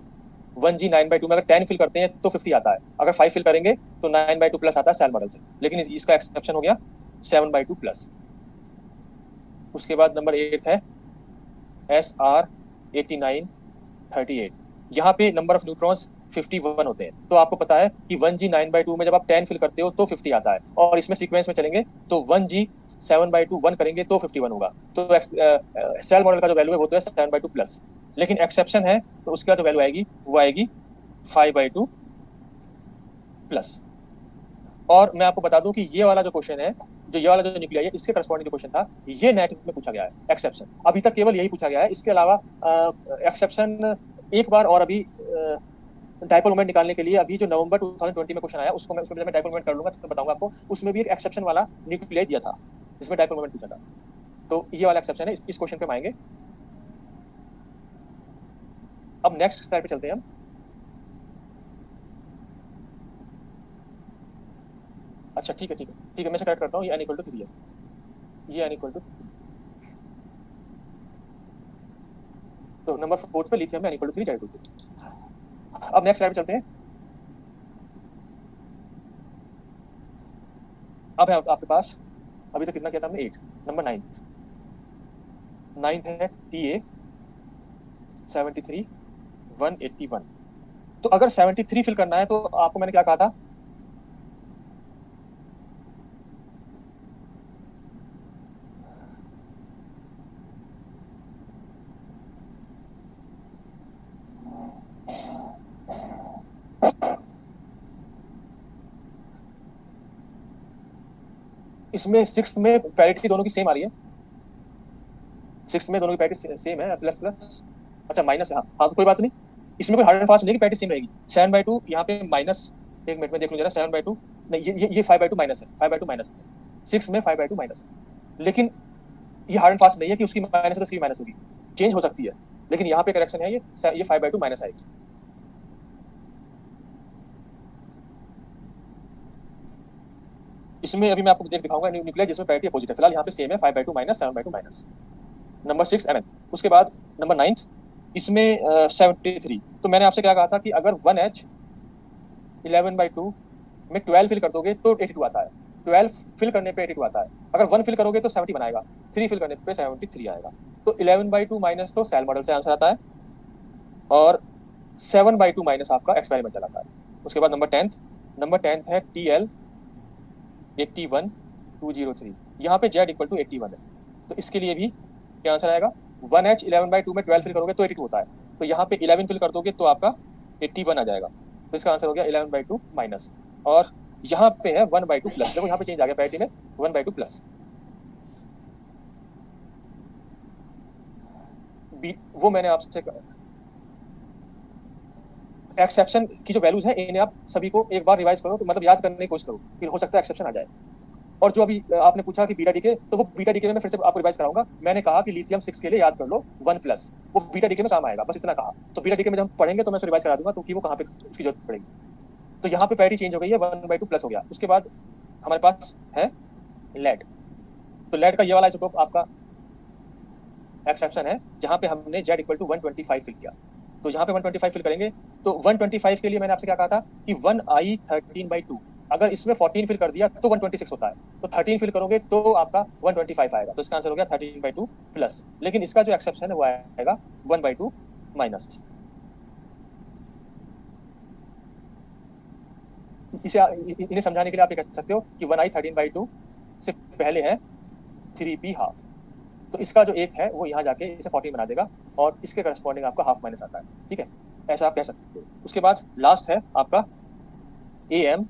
9/2 में अगर 10 फिल करते हैं तो 50 आता है, अगर 5 फिल करेंगे तो 9/2 प्लस आता है सेल मॉडल से, लेकिन इसका एक्सेप्शन हो गया 7/2 प्लस। उसके बाद नंबर 8 है SR8938। यहाँ पे नंबर ऑफ न्यूट्रॉन्स 51 होते हैं, तो आपको पता है कि 1G 9/2 में जब आप 10 फिल करते हो तो 50 आता है, और इसमें सीक्वेंस में चलेंगे तो 1G 7/2 1 करेंगे तो 51 होगा। तो सेल मॉडल का जो वैल्यू है वो तो है 7/2 प्लस, लेकिन एक्सेप्शन है तो उसका जो वैल्यू आएगी वो आएगी 5/2 प्लस। और मैं आपको बता दूं कि ये वाला जो क्वेश्चन है, जो ये वाला जो न्यूक्लियाई है, इसके करस्पॉन्डिंग जो क्वेश्चन था, ये नेट में पूछा गया है एक्सेप्शन। अभी तक केवल यही पूछा गया है, इसके अलावा एक्सेप्शन एक बार और अभी डायपोल मोमेंट निकालने के लिए अभी जो नवंबर 2020 में क्वेश्चन आया उसमें मैं डायपोल मोमेंट कर लूंगा तो बताऊंगा आपको, उसमें भी एक एक्सेप्शन वाला न्यूक्लियाई दिया था जिसमें डायपोल मोमेंट पूछा था। तो ये वाला एक्सेप्शन है, इस क्वेश्चन पे हम आएंगे। अब नेक्स्ट स्लाइड पे चलते हैं हम। अच्छा ठीक है ठीक है ठीक है, मैं से करेक्ट करता हूँ, ये n = 3 है, ये n = 3। तो नंबर 4 पे लिथियम में n = 3 Z = 2। अब नेक्स्ट स्लाइड पे चलते हैं। अब है आपके पास, अभी तक कितना किया था हमने 8, नंबर 9 है TA 73 181। तो अगर 73 फिल करना है तो आपको मैंने क्या कहा था, इसमें 6 में पैरिटी दोनों की सेम आ रही है, 6 में दोनों की पैरिटी सेम है, प्लस प्लस, अच्छा माइनस, हाँ हाँ तो कोई बात नहीं, इसमें कोई हार्ड एंड फास्ट नहीं कि पैरिटी सेम रहेगी। 7/2 यहाँ पे माइनस, एक मिनट में देख लूँ जरा, 7/2 नहीं, ये 5/2 माइनस है, 5/2 माइनस है, 6 में 5/2 माइनस है, लेकिन ये हार्ड एंड फास्ट नहीं है कि उसकी माइनस है तो इसकी माइनस होगी, चेंज हो सकती है, लेकिन यहाँ पे करेक्शन है, ये 5/2 माइनस आएगी। इसमें अभी मैं आपको दिखाऊंगा न्यूक्लियर जिसमें पैरिटी अपोजिट है, फिलहाल यहाँ पे सेम है 5/2 माइनस 7/2 माइनस। Number 6 Mn। उसके बाद नंबर 9 इसमें 73। तो मैंने आपसे क्या कहा था कि अगर 1H 11/2 में 12 फिल कर दोगे तो 82 आता है, 12 फिल करने पे 82 आता है, अगर 1 फिल करोगे तो 70 बनाएगा, 3 फिल करने पे 73 आएगा। तो 11/2 माइनस तो सेल मॉडल से आंसर आता है, और 7/2 माइनस आपका एक्सपेरिमेंटल आता है। उसके बाद नंबर 10 है TL 81203। यहाँ पे Z = 81 है, तो इसके लिए भी क्या आंसर आएगा, 1H 11/2 में 12 फिल करोगे तो 82 होता है, तो यहाँ पे 11 फिल कर दोगे तो आपका 81 आ जाएगा, तो इसका आंसर हो गया 11/2 माइनस। और यहाँ पे है 1/2 प्लस, देखो यहाँ पे चेंज आ गया पैरिटी में, 1/2 प्लस। वो मैंने आपसे, एक्सेप्शन की जो वैल्यूज है इन्हें आप सभी को एक बार रिवाइज करो, तो मतलब याद करने की कोशिश करो, फिर हो सकता है एक्सेप्शन आ जाए। और जो अभी आपने पूछा कि बीटा डीके, तो वो बीटा डीके में मैं फिर से आपको रिवाइज कराऊंगा। मैंने कहा कि लिथियम 6 के लिए याद कर लो 1+, वो बीटा डीके में काम आएगा, बस इतना कहा। तो बीटा डीके में जब हम पढ़ेंगे तो मैं रिवाइज करा दूंगा, तो कि वो कहाँ पे उसकी जरूरत पड़ेगी। तो यहाँ पे पैरिटी चेंज हो गई है, 1/2 प्लस हो गया। उसके बाद हमारे पास है लेड। तो लेड का ये वाला आइसोटोप आपका एक्सेप्शन है, जहाँ पे हमने Z = 125 फिल किया। तो यहाँ पे 125 फिल करेंगे, तो 125 के लिए मैंने आपसे क्या कहा था कि 1I 13/2, अगर इसमें 14 फिल कर दिया तो 126 होता है, तो 13 फिल करोगे तो आपका 125 आएगा, तो इसका आंसर हो गया 13/2 प्लस। लेकिन इसका जो एक्सेप्शन है वो आएगा 1/2 माइनस। इसे इन्हें समझाने के लिए आप ये कह सकते हो कि 1I 13/2 से पहले है 3p हाफ, तो इसका जो एक है वो यहाँ जाके इसे 14 बना देगा, और इसके करस्पॉन्डिंग आपका हाफ माइनस आता है, ठीक है, ऐसा आप कह सकते हो। उसके बाद लास्ट है आपका AM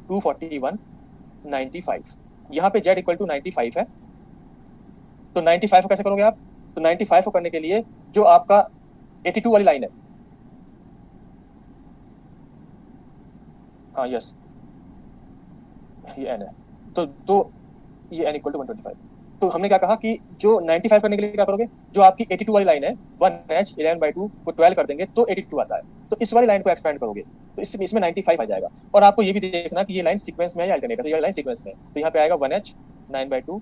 24195। यहाँ पे Z = 95 है, तो 95 को कैसे करोगे आप, तो 95 को करने के लिए जो आपका 82 वाली लाइन है, हाँ यस ये N है, तो ये n इक्वल टू 125। तो हमने क्या कहा कि जो 95 करने के लिए क्या करोगे, जो आपकी 82 वाली लाइन है 1h 11/2 को 12 कर देंगे तो 82 आता है, तो इस वाली लाइन को एक्सपेंड करोगे तो इसमें 95 आ जाएगा। और आपको ये भी देखना कि ये लाइन सीक्वेंस में है या अल्टरनेट है, तो ये लाइन सीक्वेंस में है, तो यहाँ पे आएगा 1h 9/2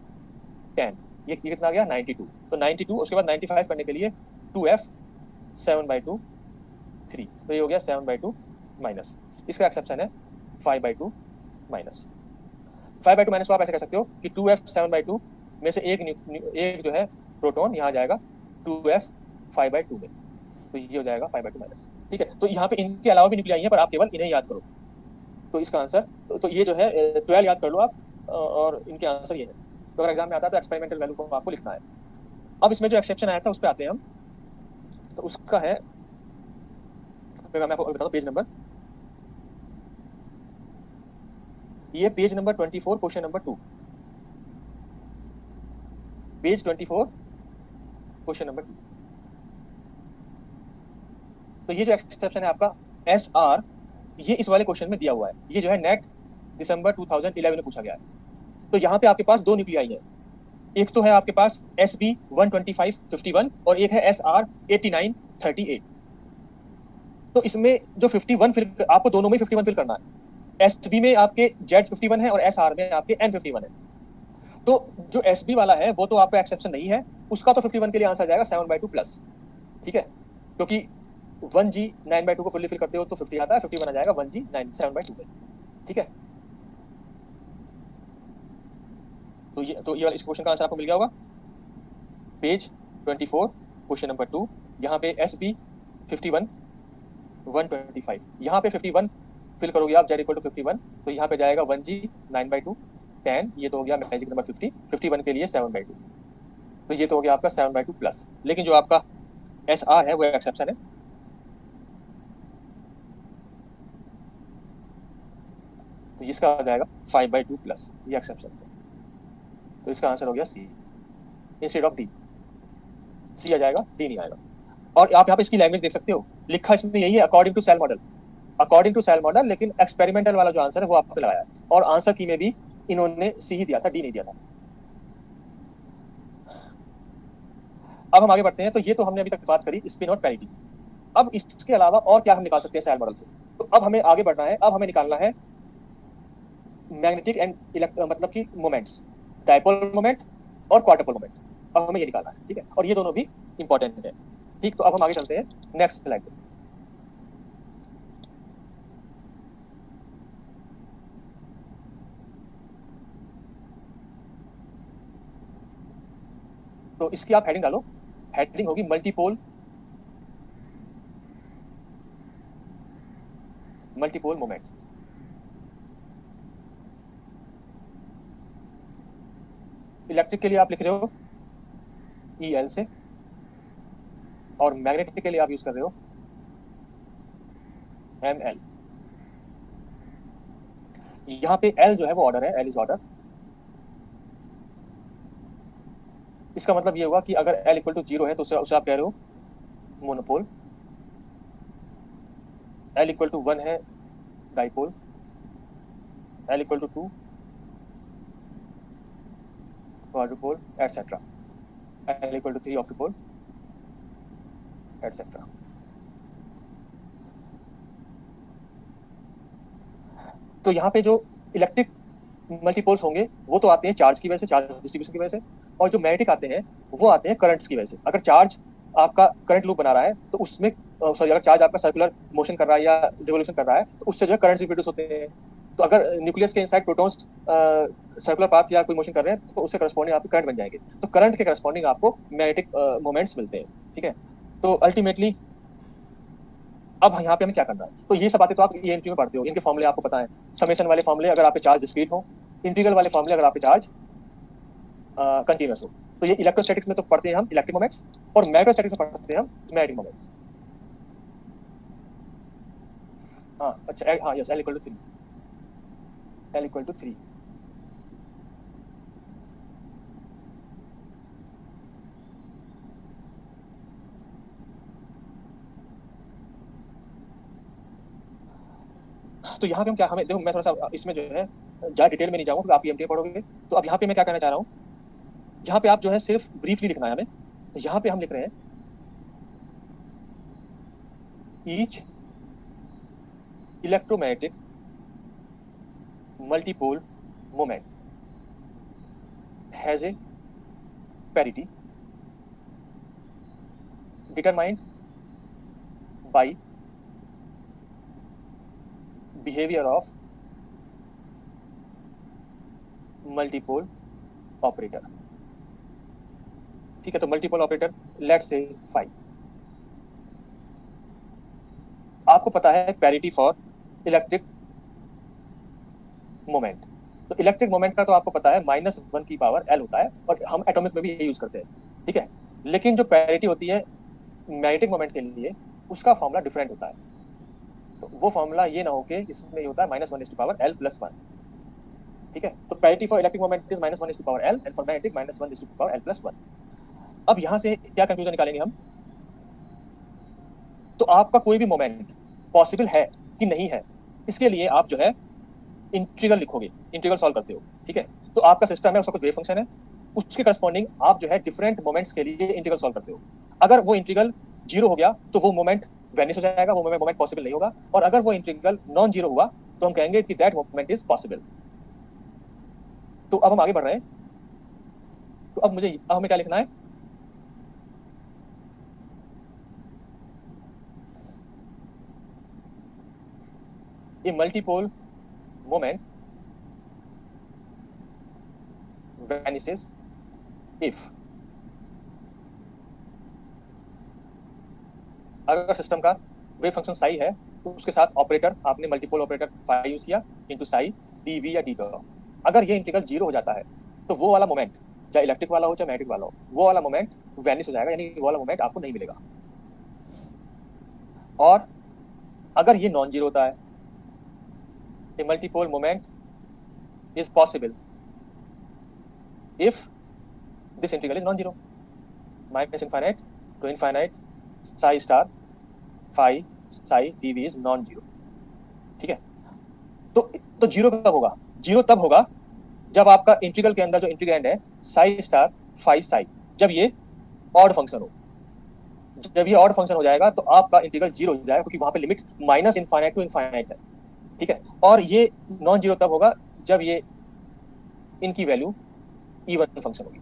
10, ये कितना आ गया 92। तो 92 उसके बाद 95 करने के लिए 2f 7/2 3, तो ये हो गया 7/2 माइनस, इसका एक्सेप्शन है 5/2 माइनस। 5/2 माइनस को आप ऐसे कर सकते हो कि 2f 7/2 में से एक जो है प्रोटॉन यहाँ जाएगा 2f 5/2 में, तो ये हो जाएगा 5/2 माइनस। ठीक है, तो यहाँ पे इनके अलावा भी न्यूक्लियाई है पर आप केवल इन्हें याद करो, तो इसका आंसर तो ये जो है 12 याद कर लो आप, और इनके आंसर ये है। तो अगर एग्जाम में आता है तो एक्सपेरिमेंटल वैल्यू को आपको लिखना है। अब इसमें जो एक्सेप्शन आया था उस पर आते हैं हम, तो उसका है, मैं आपको बताता हूँ पेज नंबर, ये page number 24 question number 2, page 24 question number 2। तो ये जो एक्सेप्शन है आपका एस आर, ये इस वाले क्वेश्चन में दिया हुआ है, ये जो है नेट दिसंबर 2011 में पूछा गया है। तो यहाँ पे आपके पास दो न्यूक्लियाई है, एक तो है आपके पास एस बी 12551 और एक है एस आर 8938। तो इसमें जो 51 फिल, आपको दोनों में 51 फिल करना है, एस बी में आपके Z51 है और एस आर में आपके N51 है। तो जो एस बी वाला है वो तो आपका एक्सेप्शन नहीं है, उसका तो 51 के लिए आंसर जाएगा 7/2 प्लस, ठीक है, क्योंकि 1G 9/2 को फुल्ली फिल करते हो तो 50 आता है, 51 आ जाएगा 1G 7/2 में, ठीक है। तो ये वाला इस क्वेश्चन का आंसर आपको मिल गया होगा, पेज 24 क्वेश्चन नंबर 2। यहाँ पे एस बी 51 125, यहाँ पे 51 फिल करोगे आप Z इक्वल टू 51, तो यहाँ पे जाएगा 1G 9/2 10, ये तो हो गया मैजिक नंबर 50, 51 के लिए 7/2, तो ये तो हो गया आपका 7/2 प्लस। लेकिन जो आपका एस आर है वो एक्सेप्शन है, तो इसका आ जाएगा 5/2 प्लस, ये एक्सेप्शन है, तो इसका आंसर हो गया सी इंस्टेड ऑफ डी, सी आ जाएगा, डी नहीं आएगा। और आप यहाँ पे इसकी लैंग्वेज देख सकते हो, लिखा इसमें यही है according to shell model, according to shell model, लेकिन एक्सपेरिमेंटल वाला जो आंसर है वो आपने लगाया है, और आंसर की में भी इन्होंने सी ही दिया था, डी नहीं दिया था। अब हम आगे बढ़ते हैं, तो ये तो हमने अभी तक बात करी स्पिन और पैरिटी। अब इसके अलावा और क्या हम निकाल सकते हैं सेल मॉडल से, तो अब हमें आगे बढ़ना है, अब हमें निकालना है मैग्नेटिक एंड मतलब कि मोमेंट्स, डायपोल मोमेंट और क्वार्टरपोल मोमेंट, अब हमें ये निकालना है, ठीक है, और ये दोनों भी इंपॉर्टेंट है, ठीक। तो अब हम आगे चलते हैं नेक्स्ट स्लाइड पे। तो इसकी आप हेडिंग डालो, हेडिंग होगी मल्टीपोल, मल्टीपोल मोमेंट्स। इलेक्ट्रिक के लिए आप लिख रहे हो EL से, और मैग्नेटिक के लिए आप यूज कर रहे हो ML। यहाँ पे L जो है वो ऑर्डर है, L इज ऑर्डर। इसका मतलब ये हुआ कि अगर L इक्वल टू 0 है तो उसे आप कह रहे हो मोनोपोल, L इक्वल टू 1 है dipole, L equal to 2 quadrupole et cetera, L equal to 3 octopole et cetera. तो यहाँ पे जो इलेक्ट्रिक मल्टीपोल्स होंगे वो तो आते हैं चार्ज की वजह से, चार्ज डिस्ट्रीब्यूशन की वजह से, और जो मैग्नेटिक आते हैं वो आते हैं करंट्स की वजह से। अगर चार्ज आपका करंट लूप बना रहा है तो उसमें सॉरी, अगर चार्ज आपका सर्कुलर मोशन कर रहा है या रिवोल्यूशन कर रहा है तो उससे जो है करंट्स भी प्रोड्यूस होते हैं। तो अगर न्यूक्लियस के इनसाइड प्रोटॉन्स सर्कुलर पाथ या कोई मोशन कर रहे हैं तो उससे करस्पॉन्डिंग आपको करंट बन जाएंगे, तो करंट के करस्पॉन्डिंग आपको मैग्नेटिक मोमेंट्स मिलते हैं, ठीक है। तो अल्टीमेटली अब यहाँ पे हमें क्या करना है, तो ये सब बातें तो आप ENT में पढ़ते हो, इनके फॉर्मुले आपको पता है, समेशन वाले फॉर्मुले अगर आपके चार्ज डिस्क्रीट हो, इंटीग्रल वाले फॉर्मुले अगर आपके चार्ज कंटीन्यूअस हो। तो ये इलेक्ट्रोस्टैटिक्स में तो पढ़ते हैं हम इलेक्ट्रिक मोमेंट्स, और मैग्नेटोस्टैटिक्स में पढ़ते हैं हम मैग्नेटिक मोमेंट्स। हाँ अच्छा, हाँ yes, L equal to 3, L equal to 3। तो यहाँ पे हम क्या, हमें देखो मैं थोड़ा सा इसमें जो है ज़्यादा डिटेल में नहीं जाऊँगा, आप पीएमटीए पढ़ोगे। तो अब यहाँ पे मैं क्या कहना चाह रहा हूँ, यहाँ पे आप जो है सिर्फ ब्रीफली लिखना है हमें। तो यहाँ पे हम लिख रहे हैं each electromagnetic multipole moment has a parity determined by behavior of multipole operator। ठीक है, तो मल्टीपल ऑपरेटर लेट्स से 5। आपको पता है पैरिटी फॉर इलेक्ट्रिक मोमेंट। तो इलेक्ट्रिक मोमेंट का तो आपको पता है -1 की पावर L होता है, और हम एटॉमिक में भी ये यूज करते हैं। ठीक है, लेकिन जो पैरिटी होती है मैग्नेटिक मोमेंट के लिए, उसका फॉर्मूला डिफरेंट होता है। तो वो फॉर्मूला ये ना हो कि इसमें ये होता है -1/L+1। ठीक है, तो parity for electric moment is -1/L and for magnetic -1/L+1। अब यहां से क्या कंक्लूजन निकालेंगे हम, तो आपका कोई भी मोमेंट पॉसिबल है कि नहीं है, इसके लिए आप जो है इंटीग्रल लिखोगे, इंटीग्रल सॉल्व करते हो। ठीक है, तो आपका सिस्टम है, उसका कुछ वेव फंक्शन है, उसके करस्पॉन्डिंग आप जो है डिफरेंट मोमेंट्स के लिए इंटीग्रल सॉल्व करते हो। अगर वो इंटीग्रल 0 हो गया तो वो मोमेंट वैनिश हो जाएगा, वो मोमेंट पॉसिबल नहीं होगा। और अगर वो इंटीग्रल नॉन जीरो हुआ तो हम कहेंगे कि दैट मोमेंट इज पॉसिबल। तो अब हम आगे बढ़ रहे हैं। तो अब हमें क्या लिखना है, a multipole moment vanishes if अगर सिस्टम का वेव फंक्शन साई है तो उसके साथ ऑपरेटर आपने मल्टीपोल ऑपरेटर फाई यूज किया इनटू साई डीवी या डी। अगर ये इंटीग्रल 0 हो जाता है तो वो वाला मोमेंट, चाहे इलेक्ट्रिक वाला हो चाहे मैग्नेटिक वाला हो, वो वाला मोमेंट वैनिश हो जाएगा, यानी वो वाला मोमेंट आपको नहीं मिलेगा। और अगर ये नॉन जीरो होता है, a multipole moment is possible if this integral is non-zero, minus infinite to infinite psi star phi psi dv is non-zero। ठीक है, तो जीरो कब होगा, जीरो तब होगा जब आपका इंटीग्रल के अंदर जो इंटीग्रैंड है साई स्टार फाई साई, जब ये ऑड फंक्शन हो। जब ये ऑड फंक्शन हो जाएगा तो आपका इंटीग्रल 0 हो जाएगा, क्योंकि वहां पे लिमिट -इनफाइनाइट टू इनफाइनाइट है। ठीक है, और ये नॉन जीरो तब होगा जब ये इनकी वैल्यू इवन फंक्शन होगी,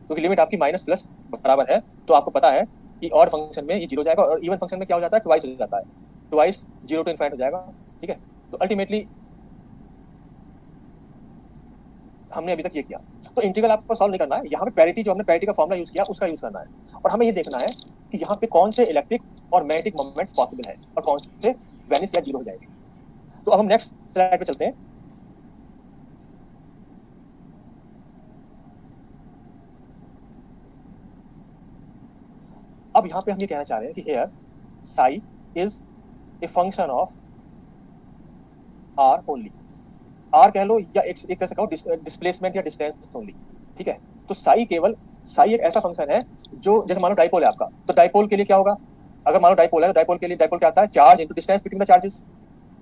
क्योंकि लिमिट आपकी माइनस प्लस बराबर है। तो आपको पता है कि ऑड फंक्शन में ये 0 हो जाएगा, और इवन फंक्शन में क्या हो जाता है, ट्वाइस हो जाता है, ट्वाइस 0 टू इनफाइनाइट हो जाएगा। ठीक है, तो अल्टीमेटली हमने अभी तक ये किया। तो इंटीग्रल आपको सॉल्व नहीं करना है, यहाँ पे पैरिटी जो हमने पैरिटी का फॉर्मूला यूज किया उसका यूज करना है, और हमें ये देखना है कि यहाँ पे कौन से इलेक्ट्रिक और मैग्नेटिक मोमेंट्स पॉसिबल है और कौन से वैनिश या 0 हो जाएंगे। तो अब हम नेक्स्ट स्लाइड पे चलते हैं। अब यहाँ पे हम ये कहना चाह रहे हैं कि here psi is a function of R only, R कह लो या एक तरह से कहो डिस्प्लेसमेंट या डिस्टेंस ओनली। ठीक है, तो साई एक ऐसा फंक्शन है जो, जैसे मानो डाइपोल है आपका, तो डाइपोल के लिए क्या होगा, अगर मानो डाइपोल है तो डाइपोल के लिए डाइपोल क्या आता है, charge into distance between the charges.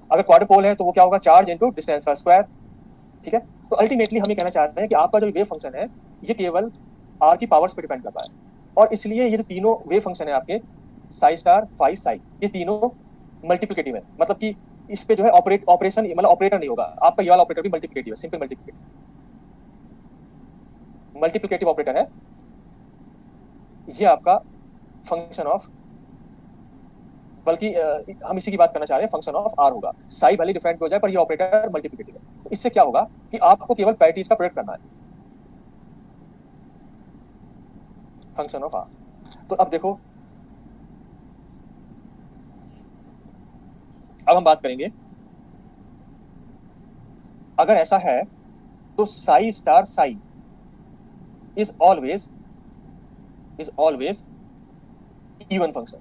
अगर क्वाड्रुपोल है तो वो क्या होगा, चार्ज इनटू डिस्टेंस का स्क्वायर। ठीक है, तो अल्टीमेटली हम ये कहना चाहते हैं कि आपका जो वेव फंक्शन है ये केवल आर की पावर्स पे डिपेंड करता है, और इसलिए ये जो तीनों वेव फंक्शन है आपके साई स्टार फाई साई, ये तीनों मल्टीप्लिकेटिव है। मतलब कि इस पे जो है ऑपरेशन मतलब ऑपरेटर नहीं होगा, आपका ये वाला ऑपरेटर भी मल्टीप्लिकेटिव है, सिंपल मल्टीप्लिकेटिव ऑपरेटर है। ये आपका फंक्शन ऑफ, बल्कि हम इसी की बात करना चाह रहे हैं, फंक्शन ऑफ आर होगा। साई भले डिफरेंट हो जाए पर ये ऑपरेटर मल्टीप्लिकेटिव है। तो इससे क्या होगा कि आपको केवल पैरिटीज का प्रोडक्ट करना है, फंक्शन ऑफ आर। तो अब देखो, अब हम बात करेंगे, अगर ऐसा है तो psi star Sai is always even function.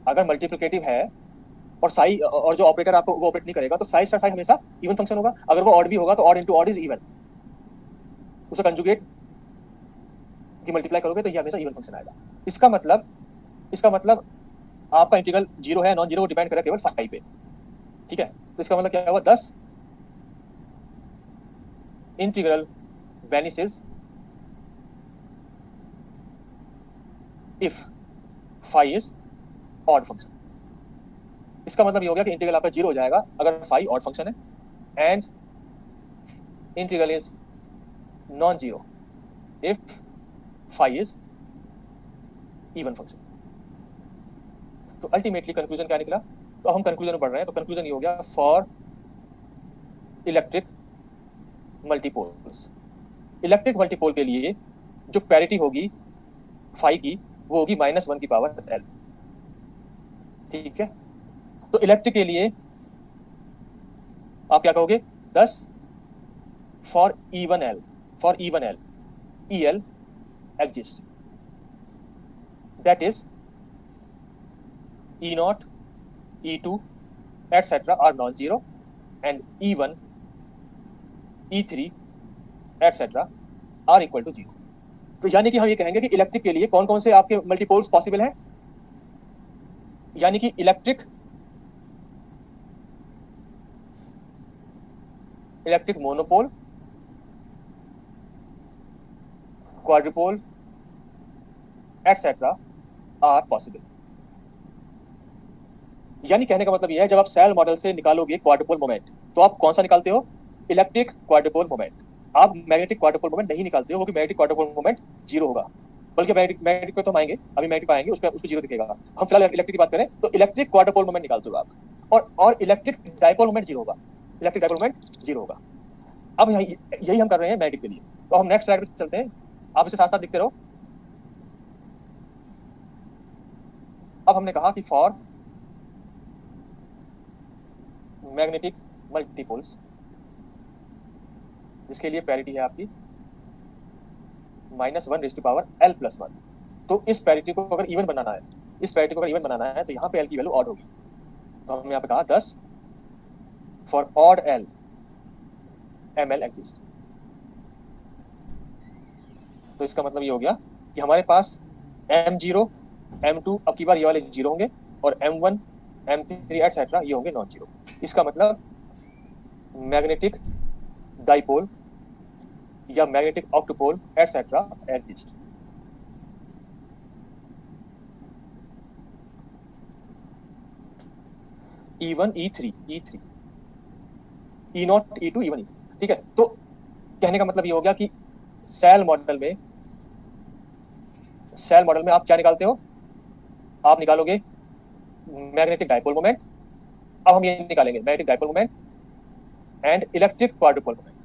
अगर मल्टीप्लिकेटिव है और साई और जो ऑपरेटर आपको वो ऑपरेट नहीं करेगा, तो साई स्टार साई हमेशा इवन फंक्शन होगा। अगर वो ऑड भी होगा तो odd into odd is even, उसे कंजुगेट की मल्टीप्लाई करोगे तो ये हमेशा इवन फंक्शन आएगा। इसका मतलब आपका इंटीग्रल 0 है नॉन जीरो, डिपेंड करेगा केवल फाई पे। ठीक है, तो इसका मतलब क्या हुआ, 10 integral vanishes if phi is odd function. इसका मतलब ये हो गया कि इंटीग्रल आपका 0 हो जाएगा अगर फाई ऑड फंक्शन है, and integral is non zero if phi is even function. तो अल्टीमेटली कंक्लूजन क्या निकला, तो हम कंक्लूजन में बढ़ रहे हैं, तो कंक्लूजन ये हो गया, फॉर इलेक्ट्रिक मल्टीपोल्स, इलेक्ट्रिक मल्टीपोल के लिए जो पैरिटी होगी फाई की, वो होगी -1 की पावर एल। ठीक है, तो इलेक्ट्रिक के लिए आप क्या कहोगे, 10 for even L, for even L E L exist, that is E not E2 etc are non-zero and E1 E3 etc are equal to 0। तो यानी कि हम ये कहेंगे कि इलेक्ट्रिक के लिए कौन कौन से आपके मल्टीपोल्स पॉसिबल हैं, यानी कि electric monopole, quadrupole etc are possible. यानी कहने का मतलब यह है, जब आप सेल मॉडल से निकालोगे क्वाड्रुपोल मोमेंट, तो आप कौन सा निकालते हो, इलेक्ट्रिक क्वाड्रुपोल मोमेंट। आप मैग्नेटिक क्वाड्रुपोल मोमेंट नहीं निकालते हो, क्योंकि मैग्नेटिक क्वाड्रुपोल मोमेंट 0 होगा। बल्कि मैग्नेटिक पे तो हम आएंगे, अभी मैग्नेटिक पे आएंगे, उस पर 0 दिखेगा। हम फिलहाल इलेक्ट्रिक की बात करें तो इलेक्ट्रिक क्वाड्रुपोल मोमेंट निकालते हो आप, और इलेक्ट्रिक डाइपोल मोमेंट 0 होगा, इलेक्ट्रिक डाइपोल मोमेंट 0 होगा। अब यही हम कर रहे हैं मैग्नेटिक के लिए। तो हम नेक्स्ट स्लाइड पे चलते हैं, आप इसे साथ साथ लिखते रहो। अब हमने कहा कि फॉर मैग्नेटिक मल्टीपोल्स, जिसके लिए पैरिटी है आपकी -1⁻L+1, तो इस पैरिटी को अगर इवन बनाना है, इस पैरिटी को अगर इवन बनाना है, तो यहाँ पे L की वैल्यू ऑड होगी। तो हमने यहाँ पे कहा 10 for odd L ML exist. तो इसका मतलब ये हो गया कि हमारे पास M0 M2 अब की बार ये वाले 0 होंगे, और M1 M3 etc ये होंगे नॉन जीरो। इसका मतलब मैग्नेटिक डाइपोल या magnetic octopole etc exist. E1 E3 E0 E2 E1 E3। ठीक है, तो कहने का मतलब ये हो गया कि सेल मॉडल में आप क्या निकालते हो, आप निकालोगे मैग्नेटिक डाइपोल मोमेंट। अब हम ये निकालेंगे magnetic dipole moment and electric quadrupole moment.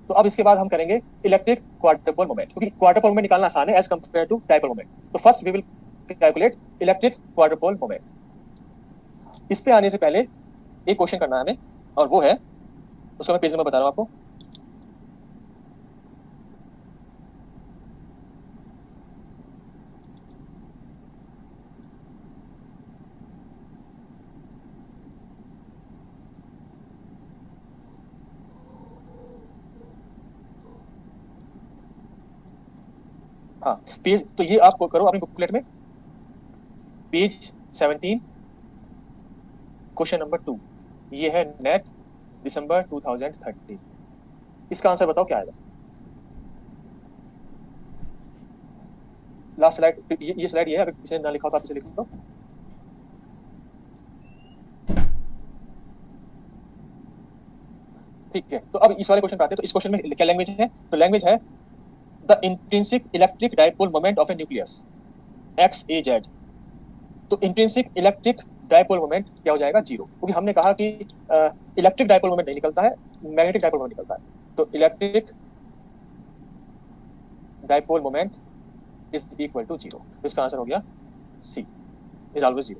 तो अब इसके बाद हम करेंगे इलेक्ट्रिक क्वाड्रुपोल मोमेंट, क्योंकि क्वाड्रुपोल मोमेंट निकालना आसान है as compare to dipole moment. तो first we will calculate electric quadrupole moment. इस पे आने से पहले एक क्वेश्चन करना है हमें, और वो है, उसको मैं पेज नंबर बता रहा हूं आपको। हाँ, पेज तो ये आप करो अपनी बुकलेट में, पेज 17 क्वेश्चन नंबर 2। ये है नेट दिसंबर 2013। इसका आंसर बताओ क्या आएगा। लास्ट स्लाइड ये स्लाइड ये है, अगर किसी ने ना लिखा हो तो आप इसे लिख लो। ठीक है, तो अब इस वाले क्वेश्चन पे आते हैं। तो इस क्वेश्चन में क्या लैंग्वेज है, तो लैंग्वेज है the intrinsic electric dipole moment of A nucleus XAZ। तो इंट्रिंसिक इलेक्ट्रिक डाइपोल मोमेंट क्या हो जाएगा, 0, क्योंकि हमने कहा कि इलेक्ट्रिक डाइपोल मोमेंट नहीं निकलता है, मैग्नेटिक डाइपोल मोमेंट निकलता है। तो electric dipole moment is equal to 0। तो इसका आंसर हो गया C, इज ऑलवेज 0।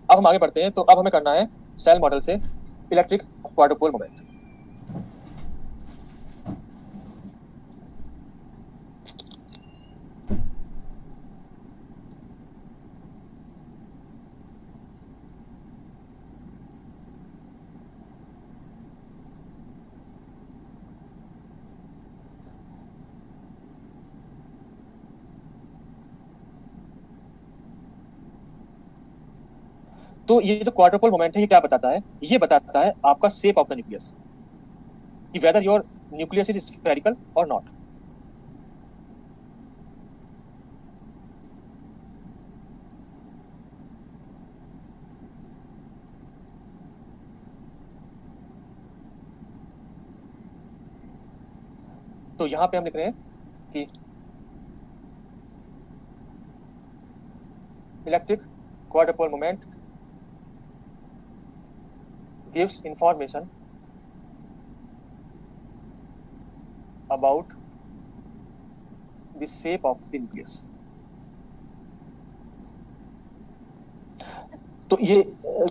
अब हम आगे बढ़ते हैं, तो अब हमें करना है सेल मॉडल से इलेक्ट्रिक क्वाड्रुपोल मोमेंट। तो ये जो क्वाड्रुपल मोमेंट है ये क्या बताता है? ये बताता है आपका शेप ऑफ द न्यूक्लियस, कि whether your nucleus is spherical और नॉट। तो यहां पे हम लिख रहे हैं कि electric quadrupole moment gives information about the shape of the nucleus। तो ये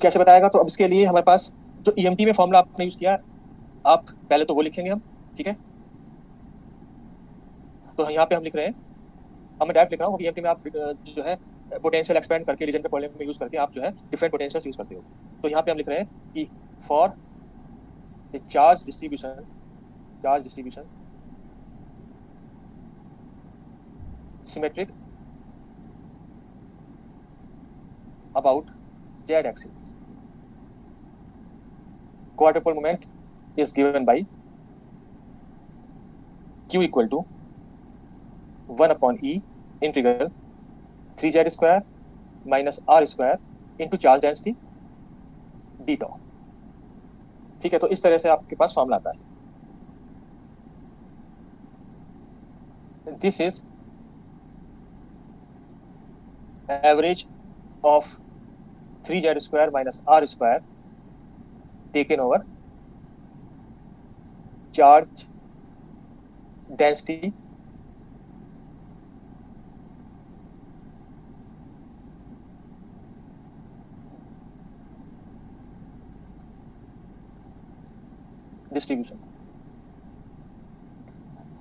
कैसे बताएगा? तो अब इसके लिए हमारे पास जो ईएमटी में फॉर्मूला आपने यूज किया, आप पहले तो वो लिखेंगे हम, ठीक है। तो यहाँ पे हम लिख रहे हैं, अब मैं डायरेक्ट लिख रहा हूँ, ईएमटी में आप जो है पोटेंशियल एक्सपेंड करके रीजन के प्रॉब्लम में यूज करके आप जो है डिफरेंट पोटेंशियल्स यूज करते हो। तो यहाँ पे हम लिख रहे हैं कि for the charge distribution symmetric about z axis, quadrupole moment is given by q equal to 1 upon e integral 3z square minus r square into charge density d tau। ठीक है, तो इस तरह से आपके पास फॉर्मूला आता है। This is average of 3z square minus r square taken over charge density distribution.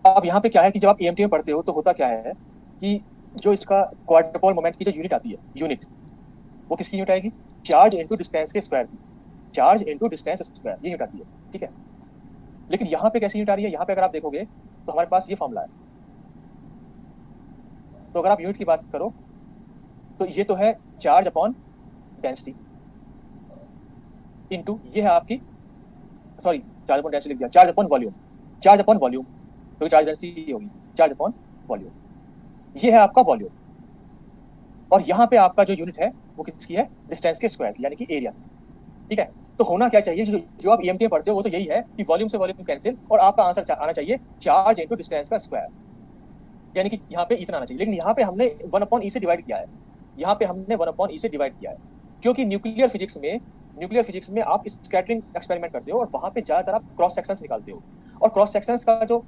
अब यहाँ पे क्या है कि जब आप ईएमटी में पढ़ते हो तो होता क्या है कि जो इसका क्वाड्रुपल मोमेंट की जो यूनिट आती है, यूनिट वो किसकी यूनिट आएगी? चार्ज इनटू डिस्टेंस के स्क्वायर की, चार्ज इनटू डिस्टेंस स्क्वायर, ये यूनिट आती है, ठीक है। लेकिन यहाँ पे कैसी यूनिट आ रही है? यहाँ पे अगर आप देखोगे तो हमारे पास ये फॉर्मूला है। तो अगर आप यूनिट की बात करो तो ये तो है चार्ज अपॉन डेंसिटी इनटू ये है आपकी, सॉरी चार्ज अपॉन डेंसिटी लिख दिया, charge upon volume, charge upon volume, क्योंकि चार्ज डेंसिटी होगी चार्ज अपॉन वॉल्यूम, ये है आपका वॉल्यूम। और यहाँ पे आपका जो यूनिट है वो किसकी है? डिस्टेंस के स्क्वायर की, यानी कि एरिया, ठीक है। तो होना क्या चाहिए, जो आप ईएमटी में पढ़ते हो वो तो यही है कि वॉल्यूम से वॉल्यूम कैंसिल और आपका आंसर आना चाहिए चार्ज इनटू डिस्टेंस का स्क्वायर, यानी कि यहाँ पे इतना आना चाहिए। लेकिन यहाँ पे हमने 1 अपॉन ई से डिवाइड किया है, यहाँ पे हमने 1 अपॉन ई से डिवाइड किया है, क्योंकि न्यूक्लियर फिजिक्स में आप स्कैटरिंग एक्सपेरिमेंट करते हो और वहां पे ज्यादातर आप क्रॉस सेक्शंस निकालते हो, और क्रॉस सेक्शंस का जो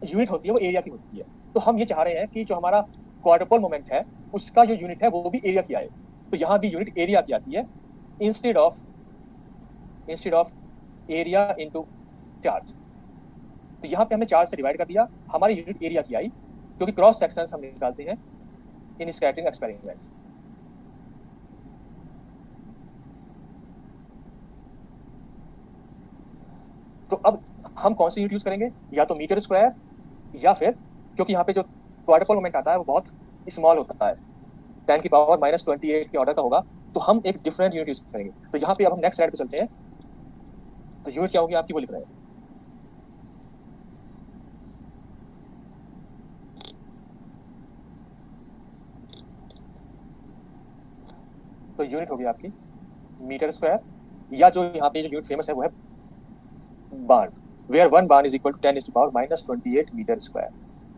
यूनिट होती है वो एरिया की होती है। तो हम ये चाह रहे हैं कि जो हमारा क्वाड्रुपल मोमेंट है उसका जो यूनिट है वो भी एरिया की आए, तो यहाँ भी यूनिट एरिया की आती है instead of area into charge. तो यहाँ पे हमने चार्ज से डिवाइड कर दिया, हमारी यूनिट एरिया की आई, क्योंकि क्रॉस सेक्शंस हम निकालते हैं इन स्कैटरिंग एक्सपेरिमेंट्स। तो अब हम कौन सी यूनिट यूज करेंगे? या तो मीटर स्क्वायर, या फिर क्योंकि यहाँ पे जो क्वाड्रुपल मोमेंट आता है वो बहुत स्मॉल होता है, 10 की पावर -28 के ऑर्डर का होगा, तो हम एक डिफरेंट यूनिट यूज करेंगे। तो यहाँ पे अब हम नेक्स्ट स्लाइड पे चलते हैं। तो यूनिट क्या होगी आपकी, वो लिख रहे हैं। तो यूनिट होगी आपकी मीटर स्क्वायर, या जो यहाँ पे जो यूनिट फेमस है वो है बार्न, where 1 barn is equal to 10 to power -28 metre square.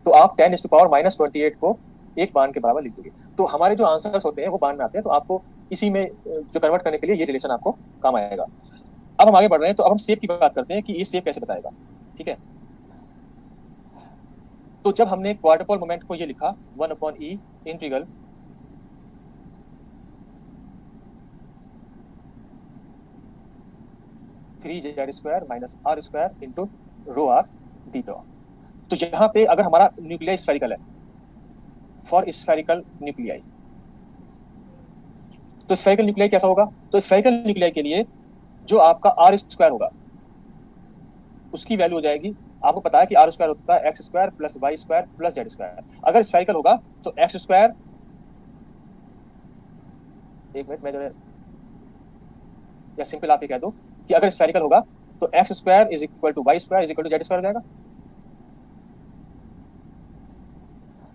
तो आप 10 to power -28 को एक बार्न के बराबर लिख दोगे। तो हमारे जो आंसर्स होते हैं वो बार्न में आते हैं, तो आपको इसी में जो कन्वर्ट करने के लिए ये रिलेशन आपको काम आएगा। अब हम आगे बढ़ रहे हैं, तो अब हम शेप की बात करते हैं कि ये शेप कैसे बताएगा, ठीक है। तो जब हमने क्वाड्रुपल मोमेंट को ये लिखा 1 upon e integral 3z square minus r square into rho r d tau. तो यहाँ पे अगर हमारा न्यूक्लियाई स्फेरिकल है, फॉर स्फेरिकल न्यूक्लियाई, तो स्फेरिकल न्यूक्लियाई कैसा होगा? तो स्फेरिकल न्यूक्लियाई के लिए जो आपका आर स्क्वायर होगा उसकी वैल्यू हो जाएगी, आपको पता है कि आर स्क्वायर होता है X square plus Y square plus Z square. अगर स्फेरिकल होगा तो एक्स स्क्वायर, एक मिनट मैं जो है या सिंपल आप ये कह दो कि अगर स्फेरिकल होगा तो X square is equal to Y square is equal to Z square हो जाएगा।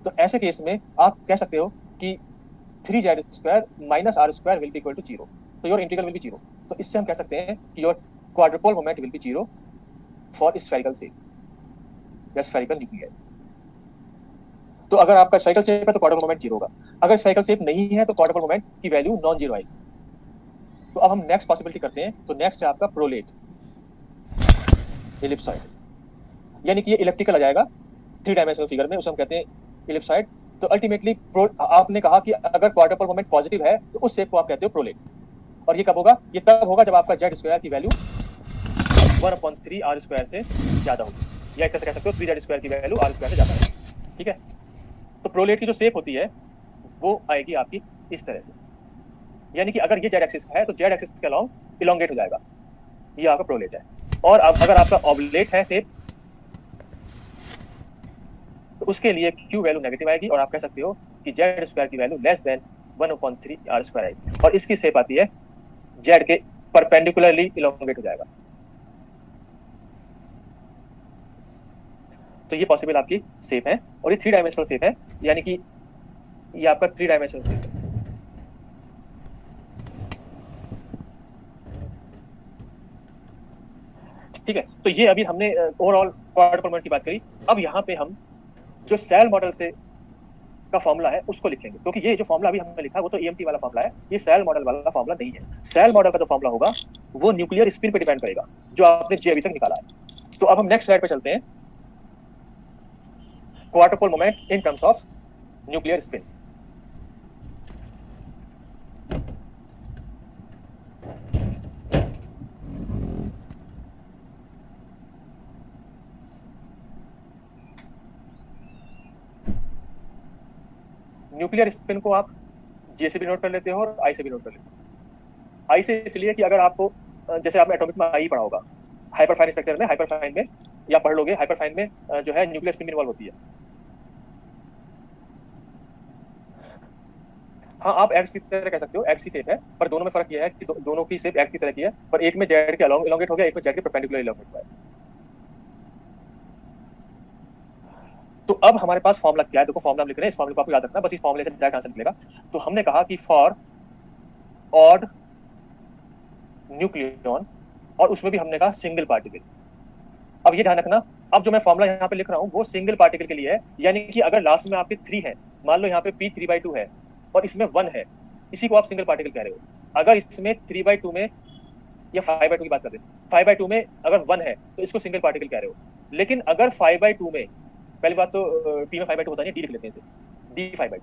तो ऐसे केस में आप कह सकते हो कि 3z square minus R square will be equal to 0, तो योर इंटीग्रल विल बी 0। तो इससे हम कह सकते हैं कि your quadruple moment will be 0 for spherical shape या स्फेरिकल न्यूक्लियर। तो अगर आपका स्फेरिकल शेप है तो क्वाड्रुपल मोमेंट 0 होगा, अगर स्फेरिकल शेप नहीं है तो क्वाड्रुपल मोमेंट की वैल्यू नॉन जीरो आएगी। तो अब हम नेक्स्ट पॉसिबिलिटी करते हैं, तो नेक्स्ट है आपका प्रोलेट इलिप्सॉइड, यानी कि ये इलेप्टिकल आ जाएगा 3 डायमेंशनल फिगर में, उसे हम कहते हैं इलिप्सॉइड। तो अल्टीमेटली आपने कहा कि अगर क्वाड्रुपल मोमेंट पॉजिटिव है तो उस शेप को आप कहते हो प्रोलेट। और ये कब होगा? ये तब होगा जब आपका जेड स्क्वायर की वैल्यू 1/3 आर स्क्वायर से ज्यादा होगी, या एक तरह से कह सकते हो 3z स्क्वायर की वैल्यू आर स्क्वायर से ज्यादा है। ठीक है, तो प्रोलेट की जो शेप होती है वो आएगी आपकी इस तरह से, यानी कि अगर ये जेड एक्सिस है तो जेड एक्सिस के अलोंग इलोंगेट हो जाएगा, ये आपका प्रोलेट है। और अगर आपका ऑब्लेट है शेप तो उसके लिए क्यू वैल्यू नेगेटिव आएगी और आप कह सकते हो कि जेड स्क्वायर की value less than 1/3 R square आएगी, और इसकी शेप आती है जेड के परपेंडिकुलरली इलोंगेट हो जाएगा। तो ये पॉसिबल आपकी शेप है, और ये 3 डायमेंशनल शेप है, यानी कि ये आपका 3 डायमेंशनल शेप है। ठीक है, तो ये अभी हमने ओवरऑल क्वाड्रुपल मोमेंट की बात करी। अब यहाँ पे हम जो सेल मॉडल से का फॉर्मूला है उसको लिखेंगे, क्योंकि ये जो फॉर्मूला अभी हमने लिखा है वो तो ईएमटी वाला फॉर्मूला है, ये सेल मॉडल वाला फॉर्मूला नहीं है। सेल मॉडल का जो फॉर्मूला होगा वो न्यूक्लियर स्पिन पे डिपेंड करेगा, जो आपने जे अभी तक निकाला है। तो अब हम नेक्स्ट स्लाइड पे चलते हैं, quadruple moment in terms of nuclear spin. Nuclear spin को आप जे से भी नोट कर लेते हो और आई से भी नोट कर लेते हो। आई से इसलिए कि अगर आपको जैसे आपने एटॉमिक में आई पढ़ा होगा, हाइपरफाइन स्ट्रक्चर में, हाइपरफाइन में या पढ़ लोगे, हाइपरफाइन में जो है न्यूक्लियर स्पिन इन्वॉल्व होती है। हाँ, आप एक्स की तरह कह सकते हो, एक्स की शेप है, पर दोनों में फर्क यह है कि दोनों की शेप एक्स की तरह की है, पर एक में जेड के अलोंग इलोंगेट हो गया, एक में जेड के परपेंडिकुलर इलोंगेट हुआ है। तो अब हमारे पास फॉर्मूला क्या है? देखो फॉर्मूला हम लिख रहे हैं, इस फॉर्मूले को आपको याद रखना, बस इस फॉर्मूले से डायरेक्ट आंसर निकलेगा। तो हमने कहा कि फॉर ऑड न्यूक्लियन, और उसमें भी हमने कहा सिंगल पार्टिकल। अब ये ध्यान रखना, अब जो मैं फॉर्मूला यहाँ पे लिख रहा हूँ वो सिंगल पार्टिकल के लिए है, यानी कि अगर लास्ट में आपके 3 है, मान लो यहाँ पे p 3/2 है और इसमें 1 है, इसी को आप सिंगल पार्टिकल कह रहे हो। अगर इसमें 3/2 में या 5/2 की बात करते हैं, 5/2 में अगर 1 है तो इसको सिंगल पार्टिकल कह रहे हो। लेकिन अगर 5/2 में, पहली बात तो p में 5/2 होता नहीं, d लिख लेते हैं इसे, d 5/2।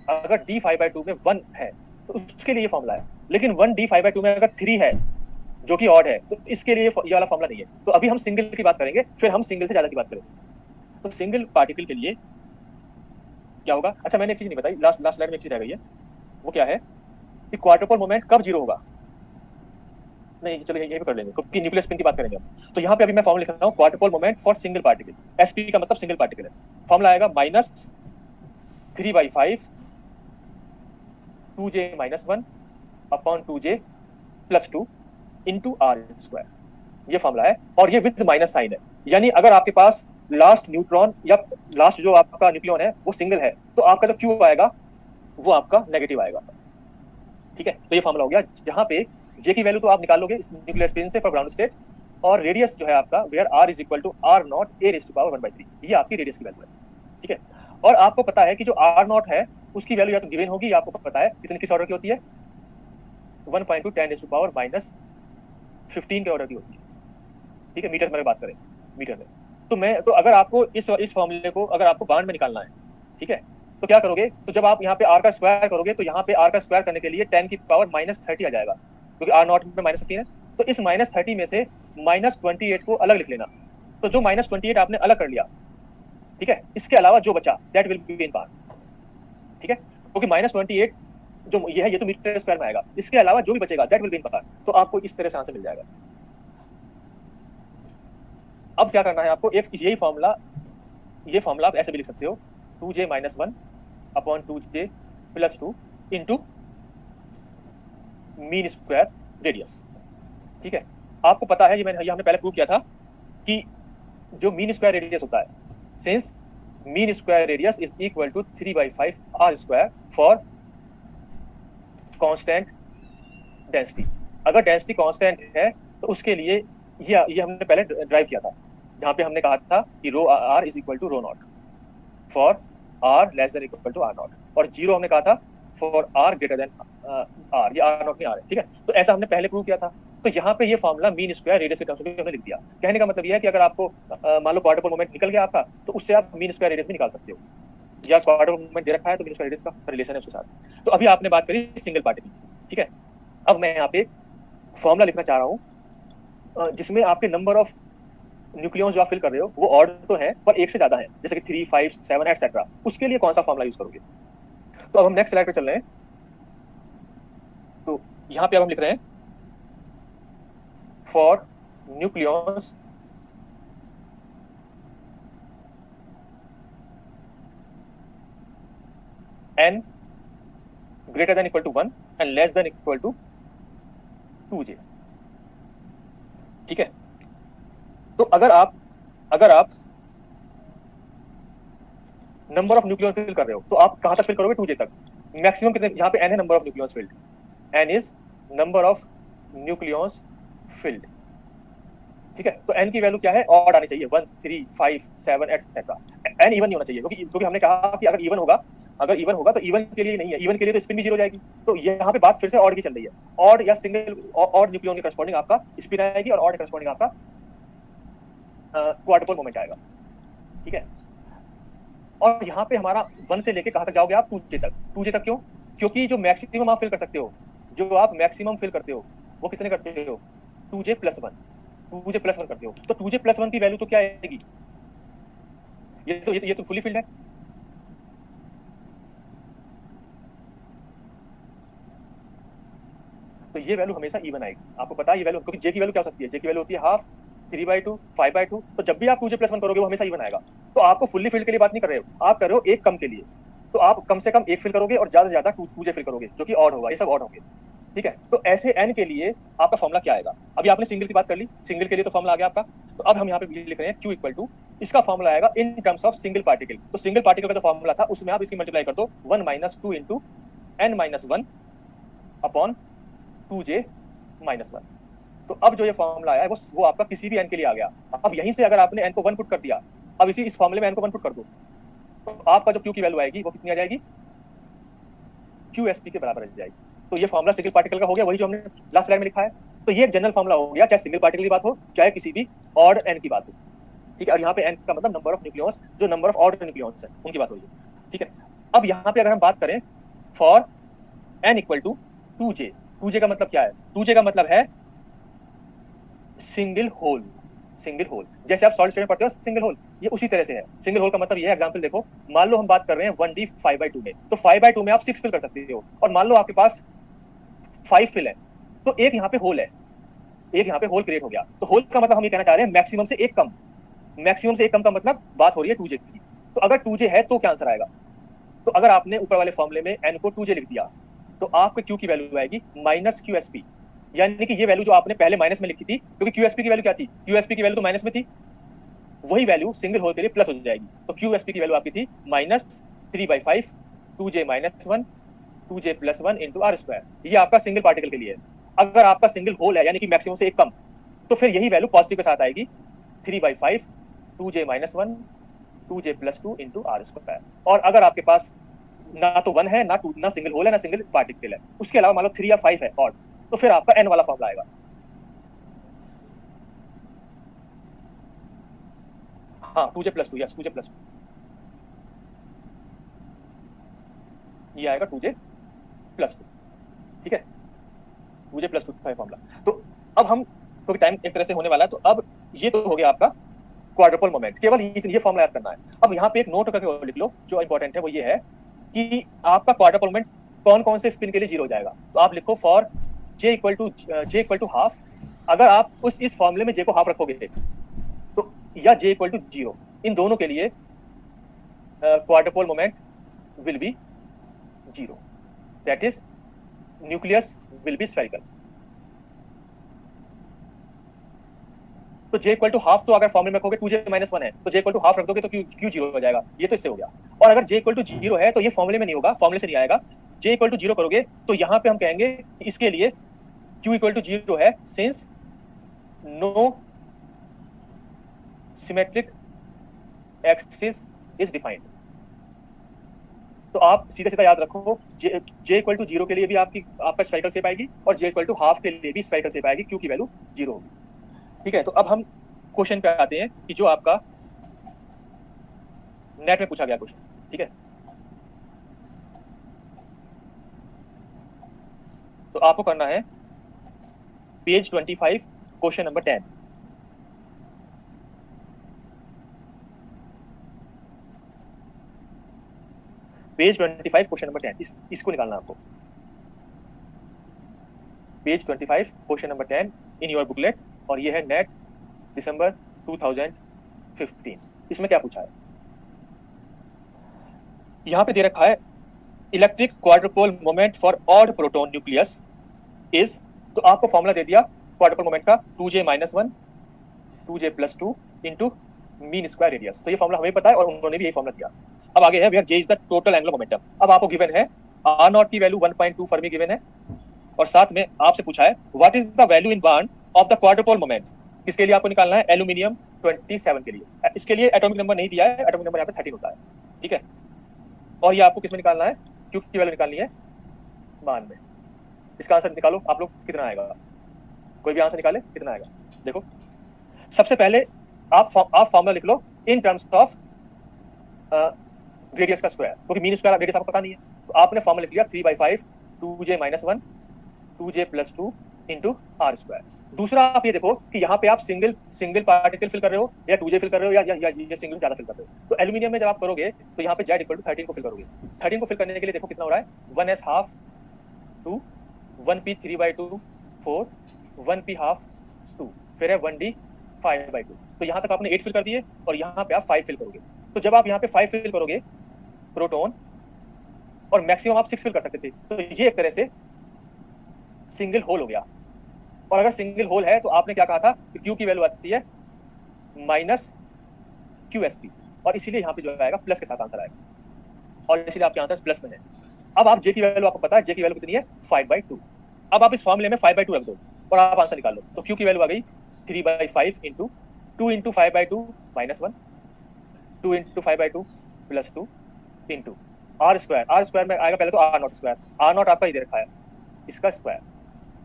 अगर d 5/2 में 1 है तो उसके लिए फॉर्मूला है, लेकिन 1 d 5/2 में अगर 3 है जो कि ऑड है तो इसके लिए ये वाला फॉर्मूला नहीं है। तो अभी हम सिंगल की बात करेंगे, फिर हम सिंगल से ज्यादा की बात करेंगे। तो सिंगल पार्टिकल के लिए क्या होगा? अच्छा, मैंने एक चीज नहीं बताई, लास्ट स्लाइड में एक चीज रह गई है, वो क्या है कि क्वाड्रुपल मोमेंट कब 0 होगा। नहीं, चलो यही कर लेंगे क्योंकि न्यूक्लियर स्पिन की बात करेंगे हम। तो यहाँ पे अभी मैं फॉर्मूला लिख रहा हूँ, quadruple moment for single particle, SP का मतलब सिंगल पार्टिकल है। फॉर्मूला आएगा -3/5 2j - 1 upon 2j + 2 into R square, ये फॉर्मूला है, और ये विद माइनस साइन है। यानी अगर आपके पास लास्ट न्यूट्रॉन या लास्ट जो आपका न्यूक्लियन है वो सिंगल है तो आपका जो क्यू आएगा वो आपका नेगेटिव आएगा। ठीक है, तो ये फॉर्मूला हो गया, जहां पे जे की वैल्यू तो आप निकाल लोगे इस न्यूक्लियर स्पिन से फॉर ग्राउंड स्टेट, और रेडियस जो है आपका वेयर r = r0 a⁻⁴ ये आपकी रेडियस की वैल्यू है। ठीक है, और आपको पता है कि जो r0 है उसकी वैल्यू या तो गिवन होगी, आपको पता है कितने किस ऑर्डर की होती है, 1.2 10⁻⁻15 के ऑर्डर की होती है। ठीक है, मीटर में बात करें, मीटर में। तो अगर आपको इस फॉर्मूले को अगर आपको बाउंड में निकालना है, ठीक है, तो क्या करोगे? तो जब आप यहाँ पे r का स्क्वायर करोगे तो यहाँ पे r का स्क्वायर करने के लिए 10⁻⁻30 आ जाएगा, क्योंकि r0 में -15 है। तो इस -30 में से -28 को अलग लिख लेना। तो जो -28 आपने अलग कर लिया, ठीक है, इसके अलावा जो बचा दैट विल बी इन बार। ठीक है, क्योंकि -28 जो ये तो मीटर स्क्वायर में आएगा, इसके अलावा जो भी बचेगा दैट विल बी इन बार। तो आपको इस तरह से आंसर मिल जाएगा। अब क्या करना है आपको, एक ये फॉर्मूला आप ऐसे भी लिख सकते हो, 2j - 1 upon 2j + 2 into mean square radius. ठीक है, आपको पता है, ये हमने पहले प्रूव किया था कि जो मीन स्क्वायर रेडियस होता है, since mean square radius is equal to 3/5 R square for constant density. अगर डेंसिटी कांस्टेंट है तो उसके लिए ये हमने पहले ड्राइव किया था, जहां पे हमने कहा था कि rho r is equal to rho naught for r less than equal to r naught, और जीरो हमने कहा था for r greater than r, ये आर नॉट में आर है। ठीक है, तो ऐसा हमने पहले प्रूव किया था। तो यहाँ पे ये फॉर्मूला मीन स्क्वायर रेडियस के टर्म्स में हमने लिख दिया। कहने का मतलब ये है कि अगर आपको मान लो क्वार्टर पोल मोमेंट निकल गया आपका, तो उससे आप मीन स्क्वायर रेडियस भी निकाल सकते हो, या क्वार्टर पोल मोमेंट दे रखा है तो मीन स्क्वायर रेडियस का रिलेशन है उसके साथ। तो अभी आपने बात करी सिंगल पार्टिकल। ठीक है, अब मैं यहाँ पे फॉर्मूला लिखना चाह रहा हूँ जिसमें आपके नंबर ऑफ न्यूक्लियॉन्स जो आप फिल कर रहे हो वो ऑर्डर तो है पर एक से ज्यादा है, जैसे कि 3, 5, 7 एक्सेट्रा। उसके लिए कौन सा फॉर्मूला यूज करोगे? तो अब हम नेक्स्ट स्लाइड पे चल रहे हैं। तो यहाँ पे अब हम लिख रहे हैं for nucleons n greater than equal to 1 and less than equal to 2j। ठीक है, तो अगर आप नंबर ऑफ न्यूक्लियॉन फिल कर रहे हो तो आप कहां तक फिल करोगे? 2j तक। मैक्सिमम कितने? यहाँ पे n है number of nucleons field, n is number of nucleons field. ठीक है, तो n की वैल्यू क्या है? ऑड आनी चाहिए, 1, 3, 5, 7 एक्सेट्रा। n इवन नहीं होना चाहिए, क्योंकि हमने कहा कि अगर इवन होगा तो इवन के लिए नहीं है, इवन के लिए तो स्पिन भी जीरो जाएगी। तो यहाँ पे बात फिर से ऑड की चल रही है। ऑड या सिंगल ऑड न्यूक्लियॉन के करस्पॉन्डिंग आपका स्पिन आएगी और ऑड के करस्पॉन्डिंग आपका क्वार्टर पोल मोमेंट आएगा। ठीक है, और यहाँ पे हमारा 1 से लेके कहां तक जाओगे आप? 2j तक। 2j तक क्यों? क्योंकि जो मैक्सिमम आप फिल कर सकते हो, जो आप मैक्सिमम फिल करते हो वो कितने करते हो? 2j प्लस 1 करते हो। तो 2j प्लस 1 की वैल्यू तो क्या आएगी? ये तो फुली फिल्ड है। तो ये वैल्यू हमेशा इवन आएगी। आपको पता है ये वैल्यू, क्योंकि जे की वैल्यू क्या हो सकती है? जे की वैल्यू होती है हाफ, 3/2, 5/2। तो जब भी आप 2j प्लस 1 करोगे वो हमेशा इवन आएगा। तो आपको फुल्ली फिल्ड के लिए बात नहीं कर रहे हो, आप कर रहे हो एक कम के लिए। तो आप कम से कम एक फिल करोगे और ज्यादा से ज्यादा 2j फिल करोगे, जो कि ऑड होगा। ये सब ऑड होंगे। ठीक है, तो ऐसे n के लिए आपका फॉर्मूला क्या आएगा? अभी आपने सिंगल की बात कर ली, सिंगल के लिए तो फॉर्मूला आ गया आपका। तो अब हम यहाँ पे लिख रहे हैं q इक्वल टू, इसका फॉर्मूला आएगा in terms of single particle. तो सिंगल पार्टिकल का जो फॉर्मूला था उसमें आप इसकी मल्टीप्लाई कर दो 1 - 2 इंटू n-1 अपॉन 2j - 1। तो अब जो ये फॉर्मूला आया है वो आपका किसी भी n के लिए आ गया। अब यहीं से अगर आपने n को 1 पुट कर दिया, अब इस फॉर्मूले में n को 1 पुट कर दो, तो आपका जो q की वैल्यू आएगी वो कितनी आ जाएगी? QSP के बराबर आ जाएगी। तो ये फॉर्मूला सिंगल पार्टिकल का हो गया, वही जो हमने लास्ट स्लाइड में लिखा है। तो ये एक जनरल फॉर्मूला हो गया, चाहे सिंगल पार्टिकल की बात हो चाहे किसी भी ऑड n की बात हो। ठीक है, और यहाँ पे n का मतलब नंबर ऑफ न्यूक्लियॉन्स, जो नंबर ऑफ ऑड न्यूक्लियॉन्स है उनकी बात हो रही है। ठीक है, अब यहाँ पे अगर हम बात करें for n equal to 2j, 2j का मतलब क्या है? 2j का मतलब है सिंगल होल। सिंगल होल, जैसे आप सॉलिड स्टेट में पढ़ते हो सिंगल होल, ये उसी तरह से है। सिंगल होल का मतलब ये है, एग्जांपल देखो, मान लो हम बात कर रहे हैं 1d 5/2 में, तो 5/2 में आप 6 फिल कर सकते हो, और मान लो आपके पास 5 फिल है, तो एक यहाँ पे होल है, एक यहाँ पे होल क्रिएट हो गया। तो होल का मतलब हम ये कहना चाह रहे हैं मैक्सिमम से एक कम। मैक्सिमम से एक कम का मतलब बात हो रही है 2j की। तो अगर 2j है तो क्या आंसर आएगा? तो अगर आपने ऊपर वाले फॉर्मूले में n को 2j लिख दिया, तो आपके q की वैल्यू आएगी -QSP। यानी कि ये वैल्यू जो आपने पहले माइनस में लिखी थी, क्योंकि QSP की वैल्यू क्या थी? QSP की वैल्यू तो माइनस में थी, वही वैल्यू सिंगल होल के लिए प्लस हो जाएगी। तो QSP की वैल्यू आपकी थी -3/5 2j - 1 2j + 1 into R square. ये आपका सिंगल पार्टिकल के लिए है। अगर आपका सिंगल होल है, यानी कि मैक्सिमम से एक कम, तो फिर यही वैल्यू पॉजिटिव के साथ आएगी, 3/5 2j - 1 2j + 2 into R square. और अगर आपके पास ना तो 1 है, ना सिंगल होल है, ना सिंगल पार्टिकल है, उसके अलावा मान लो 3 या 5 है ऑड, तो फिर आपका n वाला फॉर्मूला आएगा। हाँ, 2j + 2, यस 2j + 2, ये आएगा 2j + 2। ठीक है, 2j + 2 का फॉर्मूला। तो अब हम, क्योंकि टाइम एक तरह से होने वाला है, तो अब ये तो हो गया आपका क्वाड्रुपल पोल मोमेंट, केवल ये फॉर्मूला याद करना है। अब यहाँ पे एक नोट करके लिख लो, जो इंपॉर्टेंट है वो ये है कि आपका क्वाड्रुपल पोल मोमेंट कौन कौन से स्पिन के लिए 0 हो जाएगा। तो आप लिखो फॉर j = हाफ। अगर आप इस फॉर्मूले में j को हाफ रखोगे, तो या j = 0, इन दोनों के लिए quadruple pole moment will be 0। That is nucleus will be spherical. तो j इक्वल टू हाफ, तो अगर फॉर्मूले में रखोगे 2j-1 है तो j इक्वल टू हाफ रख दोगे तो q 0 हो जाएगा, ये तो इससे हो गया। और अगर j इक्वल टू 0 है तो ये फॉर्मूले में नहीं होगा, फॉर्मूले से नहीं आएगा। j इक्वल टू 0 करोगे तो यहाँ पे हम कहेंगे इसके लिए q इक्वल टू 0 है, since no symmetric axis is defined. तो आप सीधा सीधा याद रखो, j इक्वल टू 0 के लिए भी आपका स्फेरिकल शेप आएगी और j इक्वल टू हाफ के लिए भी स्फेरिकल शेप आएगी, q की वैल्यू 0 होगी। ठीक है, तो अब हम क्वेश्चन पे आते हैं कि जो आपका नेट में पूछा गया क्वेश्चन। ठीक है, तो आपको करना है page 25 question number 10। Page 25 question number 10, इसको निकालना आपको। Page 25 question number 10 in your booklet, और ये है नेट दिसंबर 2015। इसमें क्या पूछा है, यहां पे दे रखा है electric quadrupole moment for odd proton nucleus is, तो आपको फॉर्मूला दे दिया क्वाड्रुपोल मोमेंट का 2j-1 2j+2 into mean square radius. तो ये फॉर्मूला हमें पता है और उन्होंने भी यही फॉर्मूला दिया। अब आगे है where j is the total angular momentum. अब आपको गिवन है r0 की वैल्यू 1.2 फर्मी गिवन है, और साथ में आपसे पूछा है what is the value in barn of the quadrupole moment. इसके लिए आपको निकालना है एल्यूमिनियम 27 के लिए। इसके लिए एटॉमिक नंबर नहीं दिया है, एटॉमिक नंबर यहाँ पे 13 होता है। ठीक है, और ये आपको किसमें निकालना है, क्यू की वैल्यू निकालनी है मान में। इसका आंसर निकालो आप लोग, कितना आएगा, कोई भी आंसर निकाले कितना आएगा। देखो सबसे पहले आप फॉर्मूला लिख लो इन टर्म्स ऑफ रेडियस का स्क्वायर, क्योंकि मीन स्क्वायर रेडियस आपको पता नहीं है, तो आपने फॉर्मूला लिख लिया 3/5 2j-1 2j+2 into r square. दूसरा आप ये देखो कि यहाँ पे आप सिंगल पार्टिकल फिल कर रहे हो या 2j फिल कर रहे हो या ये सिंगल ज्यादा फिल कर रहे हो। तो एल्यूमिनियम में जब आप करोगे तो यहाँ पे z इक्वल टू 13 को फिल करोगे। 13 को फिल करने के लिए देखो कितना हो रहा है, 1s half 2 1p 3/2 4 1p half 2, फिर है 1d 5/2। तो यहाँ तक आपने 8 फिल कर दिए और यहाँ पे आप 5 फिल करोगे। तो जब आप यहाँ पे 5 फिल करोगे प्रोटॉन, और मैक्सिमम आप 6 फिल कर सकते थे, तो ये एक तरह से सिंगल होल हो गया। और अगर सिंगल होल है तो आपने क्या कहा था कि Q की वैल्यू आती है -QSP, और इसीलिए यहाँ पे जो आएगा प्लस के साथ आंसर आएगा, और इसीलिए आपके आंसर प्लस में है। अब आप J की वैल्यू आपको पता है, J की वैल्यू कितनी है 5/2। अब आप इस फॉर्मूले में 5/2 रख दो और आप आंसर निकाल लो। तो Q की वैल्यू आ गई 3/5 into 2 into 5/2 -1 2 into 5/2 +2 into r square. r square में आएगा पहले तो r0 स्क्वायर, r0 आपका इधर रखा है इसका स्क्वायर,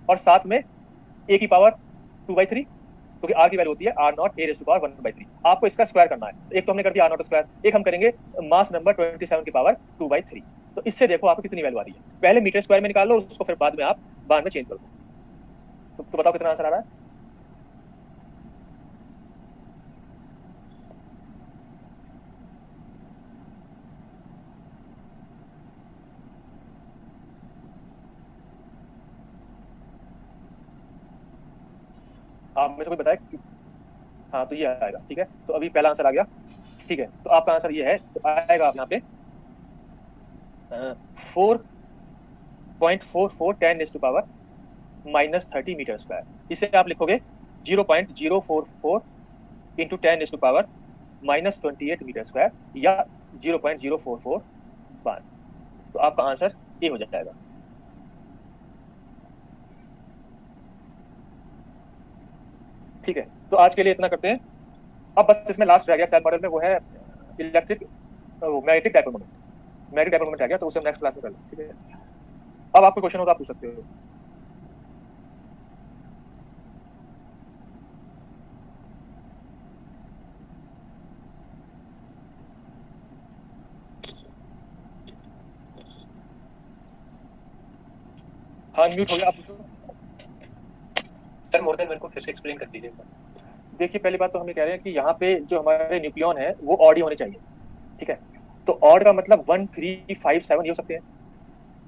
और साथ में a की पावर 2/3, क्योंकि r की वैल्यू होती है r0 a raised to power 1/3। आपको इसका स्क्वायर करना है, एक तो हमने कर दिया r0 स्क्वायर, एक हम करेंगे मास नंबर 27 की पावर 2/3। तो इससे देखो आपको कितनी वैल्यू आ रही है, पहले मीटर स्क्वायर में निकाल लो उसको, फिर बाद में आप बार में चेंज कर दो। तो बताओ कितना आंसर आ रहा है। आप में से कोई बताए। हाँ तो ये आएगा, ठीक है, तो अभी पहला आंसर आ गया। ठीक है, तो आपका आंसर ये है, तो आएगा आप यहाँ पे 4.44 10 raised to power -30 metre square. इसे आप लिखोगे 0.044 into 10 raised to power -28 metre square, या 0.044 बार। तो आपका आंसर ये हो जाएगा। ठीक है, तो आज के लिए इतना करते हैं। अब बस इसमें लास्ट रह गया सेल मॉडल में, वो है electric magnetic dipole moment. Magnetic dipole moment रह गया, तो उसे हम नेक्स्ट क्लास में कर लेंगे। ठीक है, अब आपको क्वेश्चन हो तो आप पूछ सकते हो। हाँ म्यूट हो गया, आप पूछो। सर मोर देन 1 को फिर से एक्सप्लेन कर दीजिए। देखिए पहली बात तो हम ये कह रहे हैं कि यहाँ पे जो हमारे न्यूक्लियन है वो ऑड ही होने चाहिए। ठीक है, तो ऑड का मतलब 1 3 5 7 ये हो सकते हैं।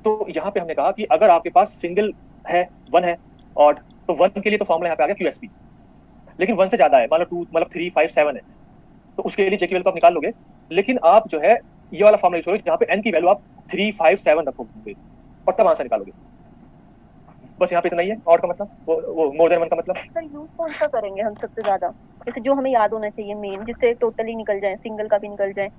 तो यहाँ पे हमने कहा कि अगर आपके पास सिंगल है 1 है ऑड, तो 1 के लिए तो फॉर्मूला यहाँ पे आ गया QSP, लेकिन 1 से ज्यादा है, मान लो 2 मतलब 3 5 7 है, तो उसके लिए J की वैल्यू तो आप निकाल लोगे। लेकिन आप जो है ये वाला फॉर्मूला यूज करोगे जहाँ पे N की वैल्यू आप 3 5 7 रखोगे और तब आंसर निकालोगे। बस यहाँ पे इतना ही है। और का मतलब वो मोर देन वन का मतलब सर यूज कौन सा करेंगे हम सबसे ज्यादा, जैसे जो हमें याद होना चाहिए मेन, जिससे टोटली निकल जाए, सिंगल का भी निकल जाए?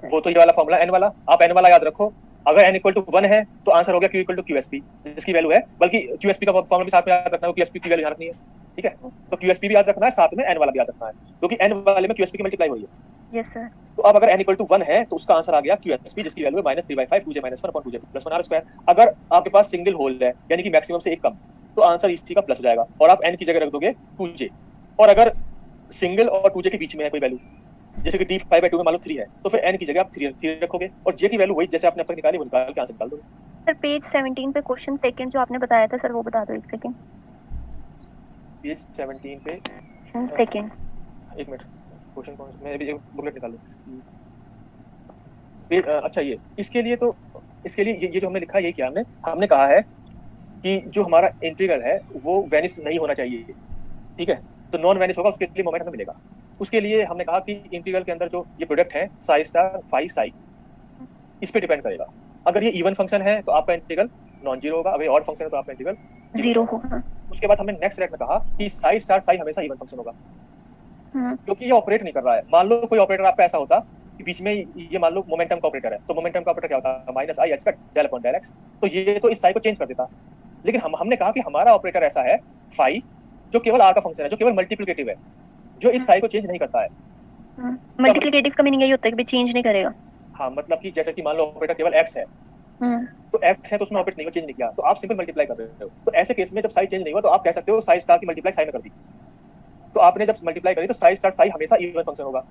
वो तो ये वाला फॉर्मूला एन वाला, आप एन वाला याद रखो। अगर एन इक्वल टू 1 है तो आंसर हो गया क्यू इक्वल टू क्यूएसपी, जिसकी वैल्यू है, बल्कि क्यूएसपी का फॉर्मूला भी साथ में याद रखना है, क्यूएसपी की वैल्यू याद रखनी है, ठीक है। तो क्यूएसपी भी याद रखना है, साथ में एन वाला भी याद रखना है, क्योंकि एन वाले में क्यूएसपी की मल्टीप्लाई हुई है। Yes sir. तो अब अगर n इक्वल टू 1 है तो उसका आंसर आ गया QSP, जिसकी वैल्यू है -3/5 2j - 1 2j + 1 r स्क्वायर। अगर आपके पास सिंगल होल है यानी कि मैक्सिमम से एक कम, तो आंसर इसी का प्लस हो जाएगा और आप n की जगह रख दोगे 2j। और अगर सिंगल और 2j के बीच में है कोई वैल्यू, जैसे कि d5/2 में मान लो 3 है, तो फिर n की जगह आप 3 रखोगे और j की वैल्यू वही जैसे आपने अब तक निकाली वो निकाल के आंसर निकाल दोगे। सर पेज 17 पे क्वेश्चन सेकंड जो आपने बताया था सर, वो बता दो एक सेकंड। पेज 17 पे सेकंड, एक मिनट, क्वेश्चन कौन सा, मैं भी बुकलेट निकाल लूं। अच्छा इसके लिए ये जो हमने लिखा है, ये क्या हमने कहा है कि जो हमारा इंटीग्रल है वो वेनिस नहीं होना चाहिए, ठीक है। तो नॉन वेनिस होगा, उसके लिए मोमेंट हमें मिलेगा। उसके लिए हमने कहा कि इंटीग्रल के अंदर जो ये प्रोडक्ट है साई स्टार फाई साई, इस पे डिपेंड करेगा। अगर ये इवन फंक्शन है तो आपका इंटीग्रल नॉन जीरो होगा, अगर ये ऑड फंक्शन है तो आपका इंटीग्रल जीरो होगा। उसके बाद हमने नेक्स्ट रेट में कहा कि साई स्टार साई हमेशा इवन फंक्शन होगा, क्योंकि ये ऑपरेट नहीं कर रहा है। मान लो कोई ऑपरेटर आपका ऐसा होता कि बीच में ये मान लो मोमेंटम का ऑपरेटर है, तो मोमेंटम का ऑपरेटर क्या होता है -i del upon del x, तो ये तो इस साई को चेंज कर देता। लेकिन हमने कहा कि हमारा ऑपरेटर ऐसा है फाई, जो केवल r का फंक्शन है, जो केवल मल्टीप्लिकेटिव है, जो इस साई को चेंज नहीं करता है। मल्टीप्लिकेटिव का मीनिंग यही होता है कि चेंज नहीं करेगा। हाँ, मतलब कि जैसे कि मान लो ऑपरेटर केवल x है, तो x है तो उसमें ऑपरेट नहीं हुआ, चेंज नहीं किया, तो आप सिंपल मल्टीप्लाई कर रहे हो। तो ऐसे केस में जब साई चेंज नहीं हुआ तो आप कह सकते हो साई स्टार की मल्टीप्लाई साई में कर दी। तो आपने जब मल्टीप्लाई करी तो साई स्टार साई हमेशा इवन फंक्शन होगा।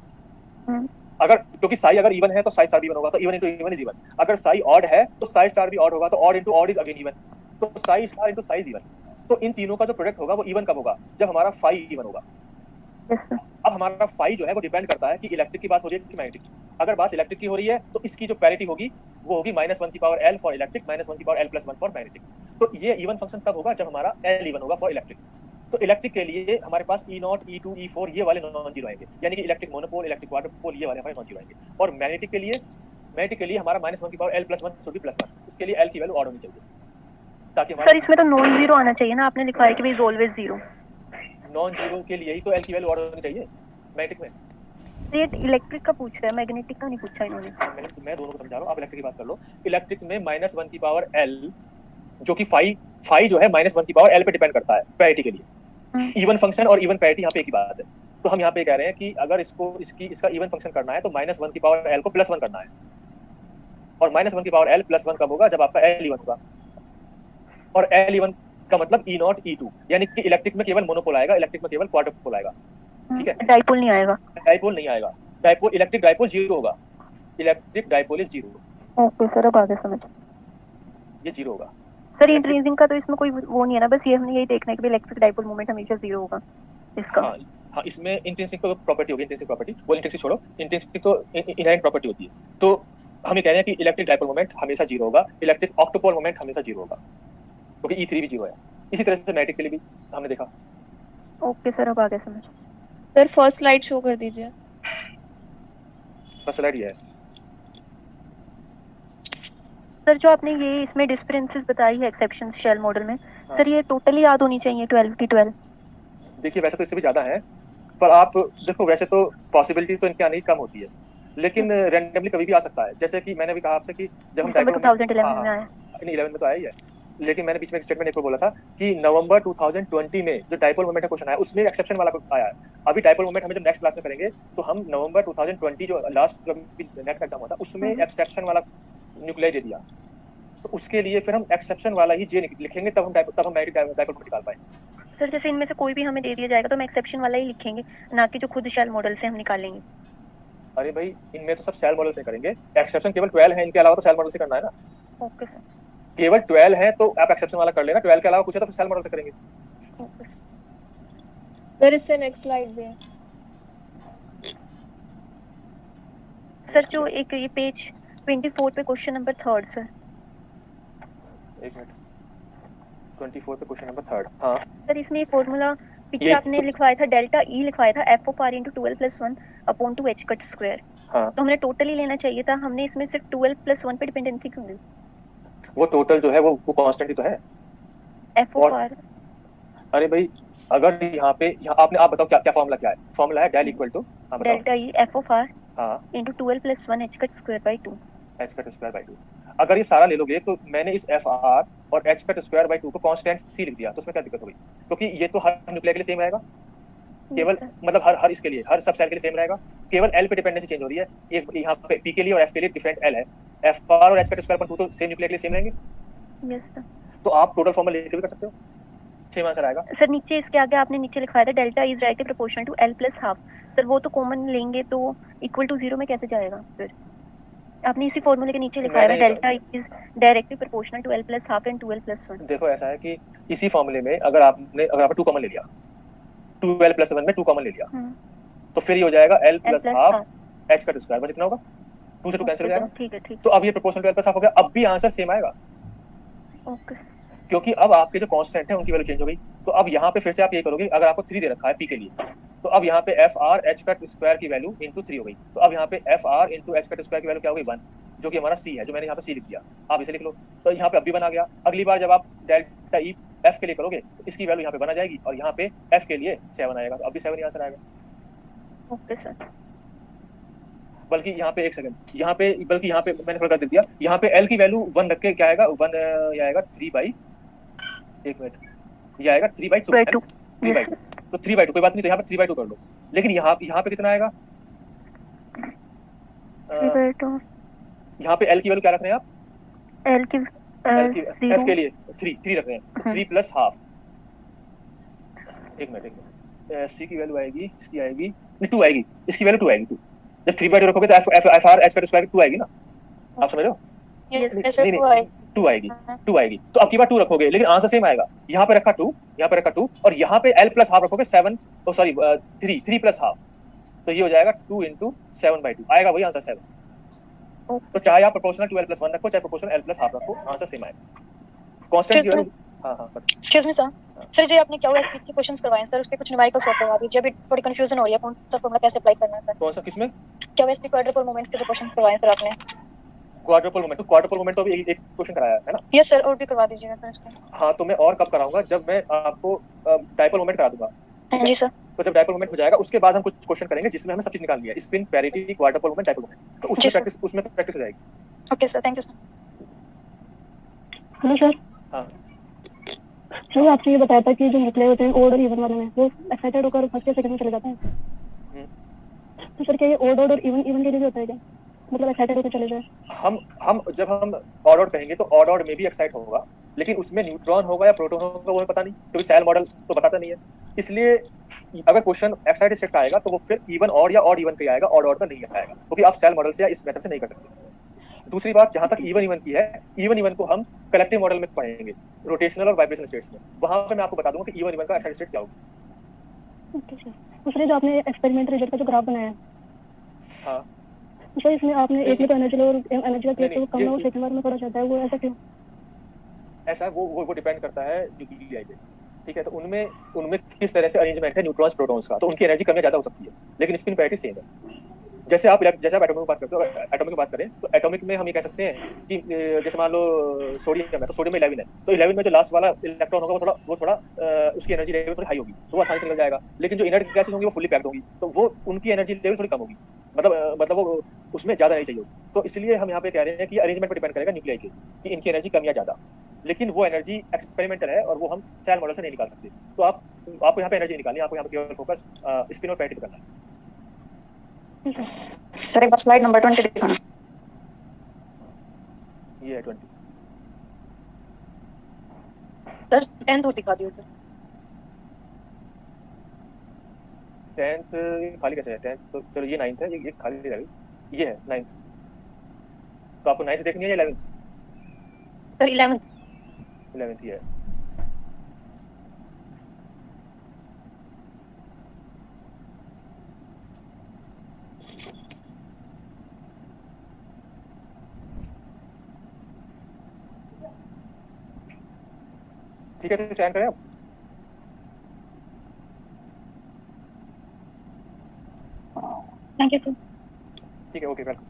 अगर क्योंकि साई अगर इवन है तो साई स्टार भी इवन होगा, तो even into even is even. अगर साई ऑड है तो साई स्टार भी ऑड होगा, तो odd into odd is again even. तो psi star into psi is even. तो इन तीनों का जो प्रोडक्ट होगा वो इवन कब होगा, जब हमारा फाई इवन होगा। अब हमारा फाई जो है वो डिपेंड करता है कि इलेक्ट्रिक की बात हो रही है कि मैग्नेटिक। अगर बात इलेक्ट्रिक की हो रही है तो इसकी जो पैरिटी होगी वो होगी -1 की पावर l फॉर इलेक्ट्रिक, -1 की पावर l + 1 फॉर मैग्नेटिक। तो ये इवन फंक्शन तब होगा जब हमारा l इवन होगा फॉर इलेक्ट्रिक। तो इलेक्ट्रिक के लिए हमारे पास E0, E2, E4 ये वाले नॉन जीरो आएंगे, यानी कि इलेक्ट्रिक मोनोपोल, इलेक्ट्रिक क्वाड्रुपोल ये वाले हमारे नॉन जीरो आएंगे। और मैग्नेटिक के लिए हमारा -1 की पावर l + 1 शुड बी +1। उसके लिए l की वैल्यू ऑड होनी चाहिए, ताकि हमारा सर इसमें तो नॉन जीरो आना चाहिए ना, आपने लिखा है कि भाई ऑलवेज जीरो। नॉन जीरो के लिए ही तो l की वैल्यू ऑड होनी चाहिए मैग्नेटिक में। ये इलेक्ट्रिक का पूछ रहा है, मैग्नेटिक का नहीं पूछा इन्होंने। मैं दोनों को समझा रहा हूँ, आप इलेक्ट्रिक की बात कर लो। इलेक्ट्रिक में -1 की पावर l, जो कि फाई जो है -1 की पावर l पे डिपेंड करता है पैरिटी के लिए। इवन फंक्शन और इवन पैरिटी यहाँ पे एक ही बात है। तो हम यहाँ पे कह रहे हैं कि अगर इसका इवन फंक्शन करना है तो -1 की पावर l को +1 करना है, और -1 की पावर l +1 कब होगा, जब आपका l इवन होगा। और l इवन का मतलब E0, E2, यानी कि इलेक्ट्रिक में केवल मोनोपोल आएगा, इलेक्ट्रिक में केवल क्वाड्रुपोल आएगा, ठीक है। डाइपोल नहीं आएगा। डाइपोल नहीं आएगा, डाइपोल इलेक्ट्रिक डाइपोल जीरो होगा, electric dipole is zero. Okay sir, अब आगे समझ। ये जीरो होगा सर इंट्रिंसिक का तो इसमें कोई वो नहीं है ना, बस ये हमने यही देखना है कि इलेक्ट्रिक डाइपोल मोमेंट हमेशा जीरो होगा इसका। हाँ, इसमें इंट्रिंसिक तो प्रॉपर्टी होगी, इंट्रिंसिक प्रॉपर्टी, वो इंट्रिंसिक छोड़ो, इंट्रिंसिक तो इनहेरेंट प्रॉपर्टी होती है। तो हम ये कह रहे हैं कि इलेक्ट्रिक डाइपोल मोमेंट हमेशा जीरो होगा, इलेक्ट्रिक ऑक्टोपोल मोमेंट हमेशा जीरो होगा, क्योंकि E3 भी जीरो है। इसी तरह से मैग्नेटिक के लिए भी हमने देखा। ओके सर, अब आगे समझ। सर फर्स्ट स्लाइड शो कर दीजिए। फर्स्ट स्लाइड ये है सर, जो आपने ये इसमें डिफरेंसेस बताई है एक्सेप्शंस शेल मॉडल में, सर ये टोटली याद होनी चाहिए 12 की 12। देखिए वैसे तो इससे भी ज्यादा है, पर आप देखो वैसे तो पॉसिबिलिटी तो इनके आने की कम होती है, लेकिन रैंडमली कभी भी आ सकता है। जैसे कि मैंने भी कहा आपसे कि जब हम 2011 में आया, 11 में तो आया ही है, लेकिन मैंने बीच में एक स्टेटमेंट एक बोला था कि नवंबर 2020 में जो डाइपोल मोमेंट का क्वेश्चन आया उसमें एक्सेप्शन वाला आया है। अभी डाइपोल मोमेंट हमें जब नेक्स्ट क्लास में करेंगे तो हम नवंबर 2020 जो लास्ट नेट का एग्जाम हुआ था उसमें एक्सेप्शन वाला न्यूक्लियर दे दिया, तो उसके लिए फिर हम एक्सेप्शन वाला ही जे लिखेंगे, तब हम मैग्नेटिक डाइपोल निकाल पाएंगे। सर जैसे इनमें से कोई भी हमें दे दिया जाएगा तो हम एक्सेप्शन वाला ही लिखेंगे, ना कि जो खुद शेल मॉडल से हम निकालेंगे। अरे भाई इनमें तो सब सेल मॉडल से करेंगे, एक्सेप्शन केवल 12 है, इनके अलावा तो सेल मॉडल से करना है ना। ओके सर, केवल 12 है तो आप एक्सेप्शन वाला कर लेना, 12 के अलावा कुछ है तो फिर सेल मॉडल से करेंगे। ओके सर इससे नेक्स्ट स्लाइड पे सर, जो एक ये पेज 24 पे क्वेश्चन नंबर 3 सर। एक मिनट, 24 पे क्वेश्चन नंबर 3। हां सर इसमें ये फार्मूला पीछे आपने लिखवाया था, डेल्टा E लिखवाया था f of r into 12 + 1 upon 2 h cut square। हाँ, तो हमने टोटली लेना चाहिए था, हमने इसमें सिर्फ 12 + 1 पे डिपेंडेंसी क्यों ली? वो टोटल जो है वो कांस्टेंट ही तो है। F of R. अरे भाई अगर यहाँ आपने आप बताओ क्या क्या फॉर्मूला क्या है? फॉर्मूला है डेल इक्वल टू, हाँ बताओ। Delta E F of r हाँ into 12+1 h cut square by 2। H cut square by 2। अगर ये सारा ले लोगे तो मैंने इस एफ आर और एच कट स्क्वायर बाई 2 को कांस्टेंट सी लिख दिया, तो उसमें क्या दिक्कत हो गई? क्योंकि ये तो हर न्यूक्लियर के लिए सेम रहेगा, केवल मतलब हर इसके लिए, हर सब सेल के लिए सेम रहेगा, केवल एल पे डिपेंडेंसी चेंज हो रही है। एक यहाँ पे पी के लिए और एफ के लिए डिफरेंट एल है। एफ आर और एच कट स्क्वायर बाई 2 तो सेम न्यूक्लियर के लिए सेम रहेंगे। Yes sir. तो आप टोटल फॉर्मूला लेके भी कर सकते हो, सेम आंसर आएगा। सर नीचे इसके आगे आपने नीचे लिखवाया था delta is directly proportional to L plus half. Sir वो तो कॉमन लेंगे तो इक्वल टू 0 में कैसे जाएगा फिर? आपने इसी फॉर्मूले के नीचे लिखवाया है delta is directly proportional to L plus half and 2l+1। देखो ऐसा है कि इसी फॉर्मूले में अगर आपने 2 कॉमन ले लिया, 2l+1 में 2 कॉमन ले लिया, तो फिर ये हो जाएगा l plus half h cut square, बस इतना होगा, 2 से 2 कैंसिल हो जाएगा। ठीक है ठीक। तो अब ये proportional to l plus half हो गया, अब भी आंसर सेम आएगा। ओके। क्योंकि अब आपके जो कांस्टेंट है उनकी वैल्यू चेंज हो गई। तो अब यहाँ पे फिर से आप ये करोगे, अगर आपको 3 दे रखा है पी के लिए, तो अब यहाँ पे F R H cut square की वैल्यू इंटू 3 हो गई। तो अब यहाँ पे F R into H cut square की वैल्यू क्या हो गई? 1, जो कि हमारा सी है, जो मैंने यहाँ पे सी लिख दिया, आप इसे लिख लो। तो यहाँ पे अब भी 1 आ गया। अगली बार जब आप डेल्टा ई एफ के लिए करोगे तो इसकी वैल्यू यहाँ पे 1 आ जाएगी और यहाँ पे एफ के लिए 7 आएगा, तो अब भी 7 ही आंसर आएगा। Okay sir. बल्कि यहाँ पे एक सेकंड, यहाँ पे मैंने थोड़ा गलत दिया, यहाँ पे एल की वैल्यू 1 रख के क्या आएगा? 1 ये आएगा 3 बाई, एक मिनट, ये आएगा 3/2 3/2। तो 3/2 कोई बात नहीं, तो यहाँ पे 3/2 कर लो। लेकिन यहाँ पे कितना आएगा? 3/2। यहाँ पे एल की वैल्यू क्या रख रहे हैं आप? एल की एफ के लिए 3 रख रहे हैं, तो 3 प्लस हाफ। एक मिनट, सी की वैल्यू आएगी, इसकी आएगी 2 आएगी, इसकी वैल्यू 2 आएगी। 2 जब 3/2 रखोगे तो एफ आर एच का स्क्वायर 2 आएगी ना, आप समझ रहे हो? नहीं 2 आएगी, 2 आएगी। तो अब की बार 2 रखोगे, लेकिन आंसर सेम आएगा। यहाँ पे रखा 2, यहाँ पे रखा 2, और यहाँ पे एल प्लस हाफ रखोगे 7, ओ सॉरी 3 प्लस हाफ, तो ये हो जाएगा 2 इंटू 7/2, आएगा वही आंसर 7। तो चाहे आप प्रोपोर्शनल 2l+1 रखो, चाहे प्रोपोर्शनल l प्लस हाफ रखो, आंसर सेम आएगा। कांस्टेंट की वैल्यू, हाँ एक्सक्यूज मी सर, सर जो आपने क्या हुआ के क्वेश्चंस करवाए सर, उस पे कुछ न्यूमेरिकल सॉल्व करवा दीजिए। अभी थोड़ी कंफ्यूजन हो रही है कौन सा फॉर्मूला कैसे अप्लाई करना है सर। कौन सा, किसमें? क्या वेस्ट क्वाड्रुपल मोमेंट्स के जो क्वेश्चन करवाए सर आपने? क्वाड्रुपल मोमेंट तो अभी एक क्वेश्चन कराया है ना? यस सर, और भी करवा दीजिएगा सर इसको। हाँ, तो मैं और कब कराऊंगा? जब मैं आपको डायपोल मोमेंट करा दूंगा। जी सर। तो जब डायपोल मोमेंट हो जाएगा उसके बाद हम कुछ क्वेश्चन करेंगे जिसमें हमें सब चीज निकालनी है, spin, parity, quadruple moment, dipole moment, तो उसमें प्रैक्टिस हो जाएगी। Okay sir, thank you sir. Hello sir. हाँ सर आपने ये बताया था कि जो न्यूक्लियर होते हैं ओड और इवन वाले में वो एक्साइटेड होकर फर्स्ट या सेकंड में चले जाते हैं, तो सर क्या ये ओड और इवन के लिए भी होता है क्या? मतलब एक्साइटेड होकर चले जाए? हम जब हम ऑड कहेंगे तो ऑड में भी एक्साइट होगा, लेकिन उसमें न्यूट्रॉन होगा या प्रोटॉन होगा वो पता नहीं, क्योंकि सेल मॉडल तो बताता नहीं है। इसलिए अगर क्वेश्चन एक्साइटेड स्टेट का आएगा तो वो फिर इवन ऑड या ऑड इवन का आएगा, ऑड का नहीं आएगा, क्योंकि आप सेल मॉडल से या इस मेथड से नहीं कर सकते। दूसरी बात, जहां तक इवन की है, इवन को हम कलेक्टिव मॉडल में पढ़ेंगे, रोटेशनल और वाइब्रेशनल स्टेट्स में, वहां पे मैं आपको बता दूंगा कि इवन का एक्साइटेड स्टेट क्या होगा। Okay sir. दूसरे जो आपने एक्सपेरिमेंट रिजल्ट का जो ग्राफ बनाया है, हाँ सर इसमें आपने एक में तो एनर्जी और एनर्जी का केस तो कम ना हो, सेकंड बार में थोड़ा ज्यादा है, वो ऐसा क्यों? ऐसा वो डिपेंड करता है न्यूक्लियाई पे, ठीक है? तो उनमें किस तरह से अरेंजमेंट है न्यूट्रॉन्स प्रोटॉन्स का, तो उनकी एनर्जी कम या ज्यादा हो सकती है, लेकिन स्पिन पैरिटी सेम है। जैसे आप एटॉमिक में बात करते हो, एटॉमिक में बात करें तो एटॉमिक में हम ये कह सकते हैं कि जैसे मान लो सोडियम है, तो सोडियम में 11 है, तो 11 में जो लास्ट वाला इलेक्ट्रॉन होगा वो थोड़ा उसकी एनर्जी लेवल थोड़ी हाई होगी, तो वो आसानी से निकल जाएगा। लेकिन जो इनर्ट गैसेस होंगी वो फुली पैक्ड होंगी, तो वो उनकी एनर्जी लेवल थोड़ी कम होगी, मतलब वो उसमें ज्यादा नहीं चाहिए होगी। तो इसलिए हम यहाँ पे कह रहे हैं कि अरेंजमेंट पर डिपेंड करेगा न्यूक्लियाई के, कि इनकी एनर्जी कम या ज्यादा, लेकिन वो एनर्जी एक्सपेरिमेंटल है और वो हम सेल मॉडल से नहीं निकाल सकते। तो आपको यहाँ पे एनर्जी निकालनी है, आपको यहाँ पे केवल फोकस स्पिन और पैरिटी पे करना है। सर एक बार स्लाइड नंबर 20 दिखाना। ये है 20 सर 10th दिखा दियो सर। 10th खाली कैसे है? 10th तो चलो ये 9th है, ये खाली रह गई, ये है 9th। तो आपको 9th देखनी है या 11th? सर 11th ही है। ठीक है, तो चयन करें आप। Thank you sir. ठीक है, ओके, वेलकम।